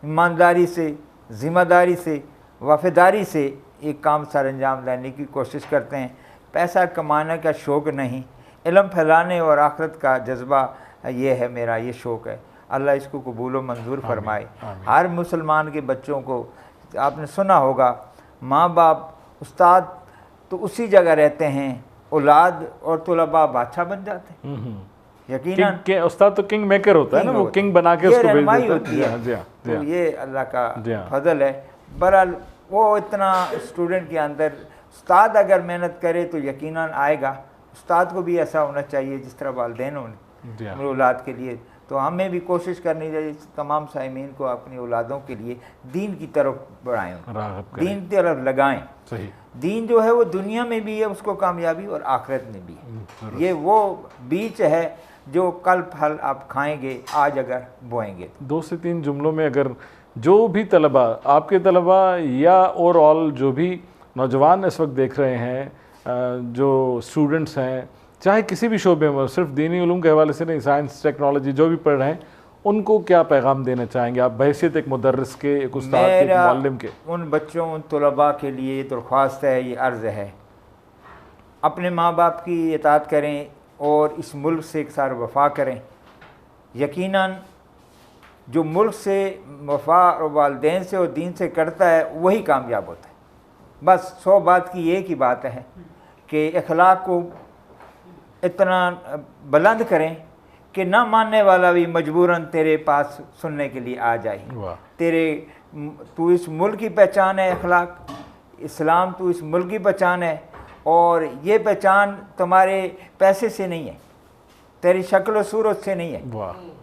ईमानदारी से, ज़िम्मेदारी से, वफ़ादारी से एक काम सर अंजाम देने की कोशिश करते हैं। पैसा कमाने का शौक़ नहीं, इल्म फैलाने और आखिरत का जज्बा ये है, मेरा ये शौक़ है। अल्लाह इसको कबूल व मंजूर फरमाए। हर मुसलमान के बच्चों को आपने सुना होगा, माँ बाप उस्ताद तो उसी जगह रहते हैं, औलाद और तलबा बादशाह बन जाते हैं। यकीनन उस्ताद तो किंग मेकर होता है ना, वो किंग बना के उसको भेज देता होती है। तो ये अल्लाह का फजल है। बहरहाल वो इतना स्टूडेंट के अंदर, उस्ताद अगर मेहनत करे तो यकीनन आएगा। उस्ताद को भी ऐसा होना चाहिए जिस तरह वालिदैन होने अपनी औलाद के लिए। तो हमें भी कोशिश करनी चाहिए तमाम साइमीन को अपनी औलादों के लिए दीन की तरफ बढ़ाएं, दीन की तरफ लगाएं। सही। दीन जो है वो दुनिया में भी है उसको कामयाबी और आखिरत में भी है। ये वो बीच है जो कल फल आप खाएंगे आज अगर बोएंगे। 2 से 3 जुमलों में अगर जो भी तलबा, आपके तलबा या ओवरऑल जो भी नौजवान इस वक्त देख रहे हैं, जो स्टूडेंट्स हैं चाहे किसी भी शोबे में, सिर्फ दीनी उलूम के हवाले से नहीं, साइंस टेक्नोलॉजी जो भी पढ़ रहे हैं, उनको क्या पैगाम देना चाहेंगे आप बहैसियत एक मुदर्रिस के, एक उस्ताद के, एक मुअल्लिम के? उन बच्चों, उन तलबा के लिए दरख्वास्त है, ये अर्ज़ है, अपने माँ बाप की इताअत करें और इस मुल्क से एक सार वफा करें। यकीनन जो मुल्क से वफा और वालदैन से और दीन से करता है वही कामयाब होता है। बस 100 बात की एक ही बात है कि अखलाक को इतना बुलंद करें कि ना मानने वाला भी मजबूरन तेरे पास सुनने के लिए आ जाए। तू इस मुल्क की पहचान है, अखलाक इस्लाम तू इस मुल्क की पहचान है, और ये पहचान तुम्हारे पैसे से नहीं है, तेरी शक्ल सूरत से नहीं है,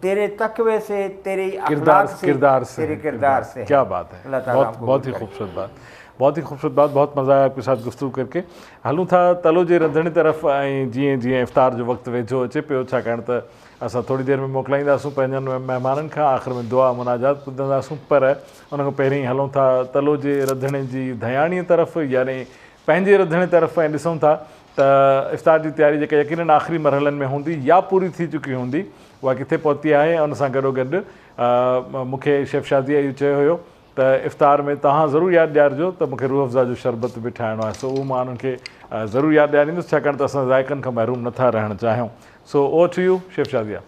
तेरे तकवे से, तेरे किरदार से, तेरे किरदार से। क्या बात है, बहुत ही खूबसूरत बात, बहुत ही खूबसूरत बात। बहुत मज़ा आया आपके साथ गुफ्तगू करके। हलूं था तलो जे रंधणे तरफ़, ऐं जीअं जीअं इफ़्तार जो वक़्तु वेझो अचे पियो, छाकाणि त असां थोड़ी देरि में मोकिलाईंदासूं पंहिंजनि महिमाननि खां, आख़िर में दुआ मुनाजात ॿुधंदासूं, पर उन खां पहिरीं हलूं था तलो जे रंधणे जी धयाणीअ तरफ़, यानी पंहिंजे रंधणे तरफ़, ऐं ॾिसूं था त इफ़्तार जी तयारी जेका यकीनन आख़िरी मरहलनि में हूंदी या पूरी थी चुकी हूंदी, उहा किथे पहुती आहे। उन सां गॾोगॾु मूंखे शेफ़ शाज़ीअ इहो चयो हुयो त इफ़्तार में तव्हां ज़रूरु यादि ॾियारिजो त मूंखे रूह अफ़ज़ा जो शरबत बि ठाहिणो आहे। सो उहो मां उन्हनि खे ज़रूरु यादि ॾियारींदुसि, छाकाणि त असां ज़ाइक़नि खां महरूम नथा रहणु चाहियूं। So over to you chef Shazia.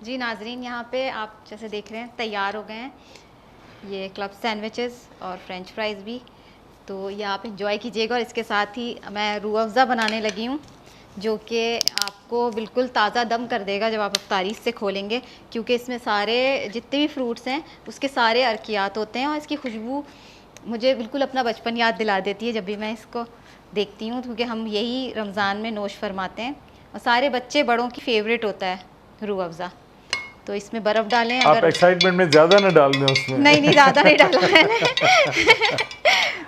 जी नाजरीन, यहाँ पे आप जैसे देख रहे हैं तैयार हो गए हैं ये क्लब सैंडविचेस और फ्रेंच फ्राइज़ भी, तो ये आप इंजॉय कीजिएगा। और इसके साथ ही मैं रूह अफ़ज़ा बनाने लगी हूँ, जो कि आपको बिल्कुल ताज़ा दम कर देगा जब आप अफ्तारी से खोलेंगे, क्योंकि इसमें सारे जितने भी फ्रूट्स हैं उसके सारे अर्कियात होते हैं, और इसकी खुशबू मुझे बिल्कुल अपना बचपन याद दिला देती है जब भी मैं इसको देखती हूँ, क्योंकि हम यही रमज़ान में नोश फरमाते हैं और सारे बच्चे बड़ों की फेवरेट होता है रूह अफ़ज़ा। तो इसमें बर्फ़ डालें। आप एक्साइटमेंट में ज़्यादा न डाल दें उसमें। नहीं ज़्यादा नहीं डाला मैंने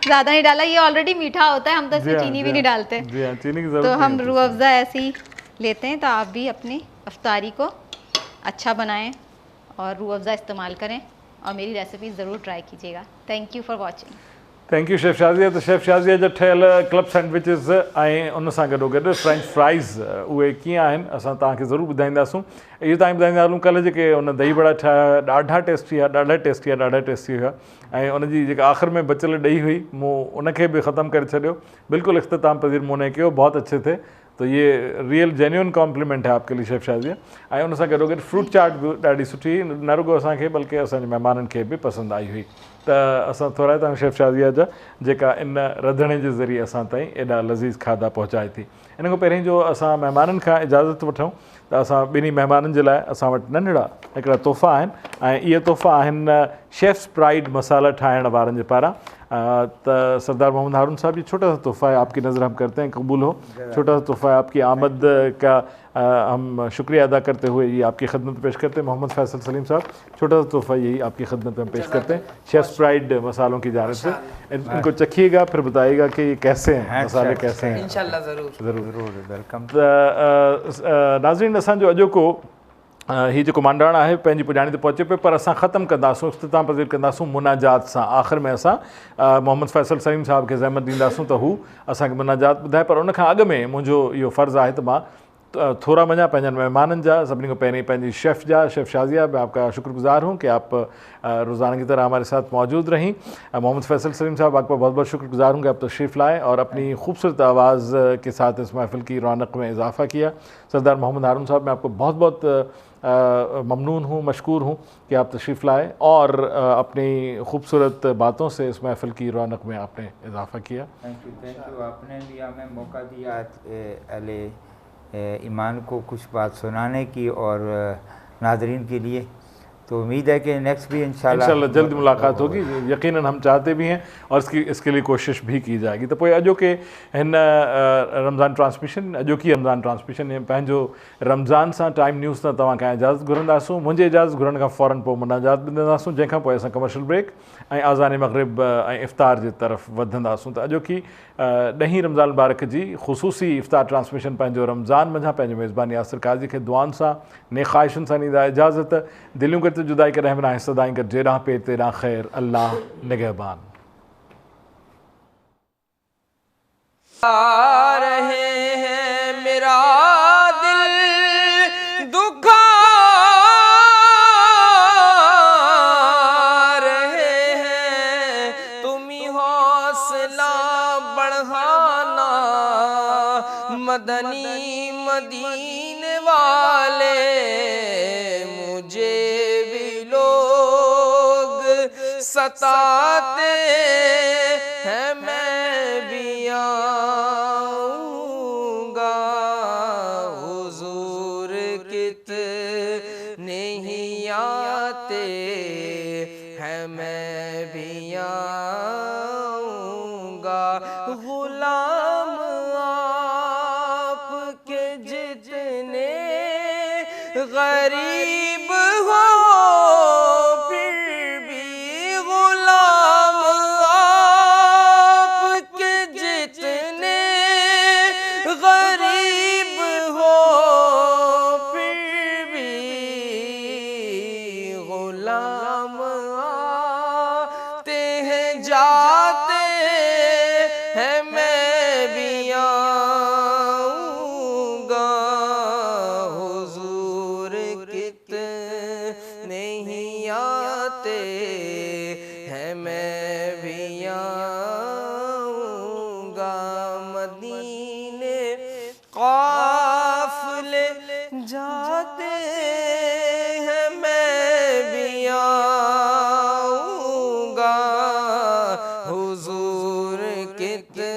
ज़्यादा नहीं डाला, ये ऑलरेडी मीठा होता है, हम तो इसमें चीनी भी नहीं डालते। चीनी की ज़रूरत तो हम रूह अफ़ज़ा ऐसे ही लेते हैं। तो आप भी अपनी अफ्तारी को अच्छा बनाएं और रूह अफ़ज़ा इस्तेमाल करें, और मेरी रेसिपी ज़रूर ट्राई कीजिएगा। Thank you for watching. Thank you chef Shazia. तो शेफ़ शाज़िया जा ठहियल क्लब सैंडविचिस ऐं उन सां गॾोगॾु फ्रेंच फ्राइज़ उहे कीअं आहिनि असां तव्हांखे ज़रूरु ॿुधाईंदासूं। इहो तव्हां ॿुधाईंदा हलूं कल्ह जेके उन दही बड़ा ठाहिया ॾाढा टेस्टी हुआ, ऐं उनजी जेका आख़िर में बचियल ॾही हुई मूं उनखे बि ख़तमु करे छॾियो, बिल्कुलु इख़्तिताम पज़ीर मूं ने कयो, बहुत अच्छे थे। तो ये रियल जेन्युइन कॉम्प्लीमेंट है आपके लिए शेफ़ शाज़िया। ऐं उन सां गॾोगॾु फ्रूट चाट बि ॾाढी सुठी, न रुगो असांखे बल्कि असांजे महिमाननि खे बि पसंदि आई हुई। त असां थोरा तव्हां शेफ़ शाज़िया जा जेका इन रंधणे जे ज़रिए असां ताईं एॾा लज़ीज़ खाधा पहुचाए थी। इन खां पहिरीं जो असां महिमाननि खां इजाज़त वठूं त असां ॿिन्ही महिमाननि जे लाइ असां वटि नंढड़ा हिकिड़ा तोहफ़ा आहिनि, ऐं इहे तोहफ़ा आहिनि शेफ़्स प्राइड मसाला ठाहिण वारनि जे पारां। तो सरदार मोहम्मद हारून साहब, ये छोटा सा तोहफ़ा है, आपकी नज़र हम करते हैं कबूल हो। छोटा सा तोहफ़ा है, आपकी आमद का हम शुक्रिया अदा करते हुए ये आपकी खिदमत पेश करते हैं। मोहम्मद फैसल सलीम साहब, छोटा सा तोहफ़ा यही आपकी खिदमत में पेश करते हैं शेफ़्स प्राइड मसालों की जानिब से। इनको चखिएगा, फिर बताइएगा कि ये कैसे हैं, मसाले कैसे हैं। इंशाल्लाह ज़रूर वेलकम। नाज़रीन, असांजो अॼोको ही जो मांडाणा है पंहिंजी पुॼाणी ते पहुचे पियो, पर असां ख़त्मु कंदासूं, इख़्तिताम पज़ीर कंदासूं मुनाजात सां। आख़िर में असां मोहम्मद फैसल सलीम साहब खे ज़हमत ॾींदासूं त हू असांखे मुनाजात ॿुधाए, पर उन खां अॻु में मुंहिंजो इहो फ़र्ज़ु आहे त मां थोड़ा मञा पंहिंजनि महिमाननि जा। सभिनी खां पहिरीं पंहिंजी शेफ़ जा, शेफ़ शाज़िया, मैं आपका शुक्रगुज़ार हूँ कि आप रोज़ाना की तरह हमारे साथ मौजूद रहीं। मोहम्मद फैसल सलीम साहब, आपका बहुत बहुत शुक्रगुज़ार हूँ कि आप तशरीफ़ लाए और अपनी खूबसूरत आवाज़ के साथ इस महफ़िल की रौनक में इजाफ़ा किया। सरदार मोहम्मद हारून साहब, मैं आपको बहुत बहुत ममनून हूँ, मशकूर हूँ कि आप तशरीफ़ लाए और अपनी खूबसूरत बातों से इस महफ़िल की रौनक में आपने इजाफ़ा किया। Thank you. आपने भी हमें मौका दिया अहले ईमान को कुछ बात सुनाने की और नाज़रीन के लिए। तो उम्मीद है कि नेक्स्ट भी इंशाल्लाह जल्द मुलाकात होगी, यकीनन हम चाहते भी हैं और इसके लिए कोशिश भी की जाएगी। तो पोइ अॼोके हिन रमज़ान ट्रांसमिशन, अॼोकी रमज़ान ट्रांसमिशन पंहिंजो रमज़ान सां टाइम न्यूज़ सां तव्हां खां इजाज़त घुरंदासूं। मुंहिंजे इजाज़त घुरण खां फ़ौरन पोइ मुनाजात ॿुधंदासूं, जंहिंखां पोइ असां कमर्शियल ब्रेक ऐं आज़ान मग़रिब ऐं इफ़्तार जे तरफ़ वधंदासूं। त अॼोकी 10 रमज़ान मुबारक जी ख़ुसूसी इफ़्तार ट्रांसमिशन पंहिंजो रमज़ान मंझां पंहिंजे मेज़बान यासिर काज़ी खे दुआनि सां, नेक ख़्वाहिशुनि सां ॾींदा इजाज़त। दिलियूं गॾु जुदाई करे रहमना सदाई गॾु जेॾां पे तेॾां ख़ैर, अल्लाह निगहबान। रहे हैं मेरा दिल दुखा रहे हैं, तुम ही हौसला बढ़ाना मदनी मदीने वाले, मुझे भी लो सताते हैं मैं भी आऊँगा, हुजूर कितने ही आते हैं मैं भी आऊँगा। गुलाम आपके जितने गरीब हो फिर भी गुलाम आपके जितने गरीब हो फिर भी गुलाम आते हैं जाते हैं मैं भी आऊँगा, हुजूर कितने ही आते हैं मैं भी आऊँगा। मदीने काफ़िले जाते हैं मैं भी आऊँगा, हुजूर कितने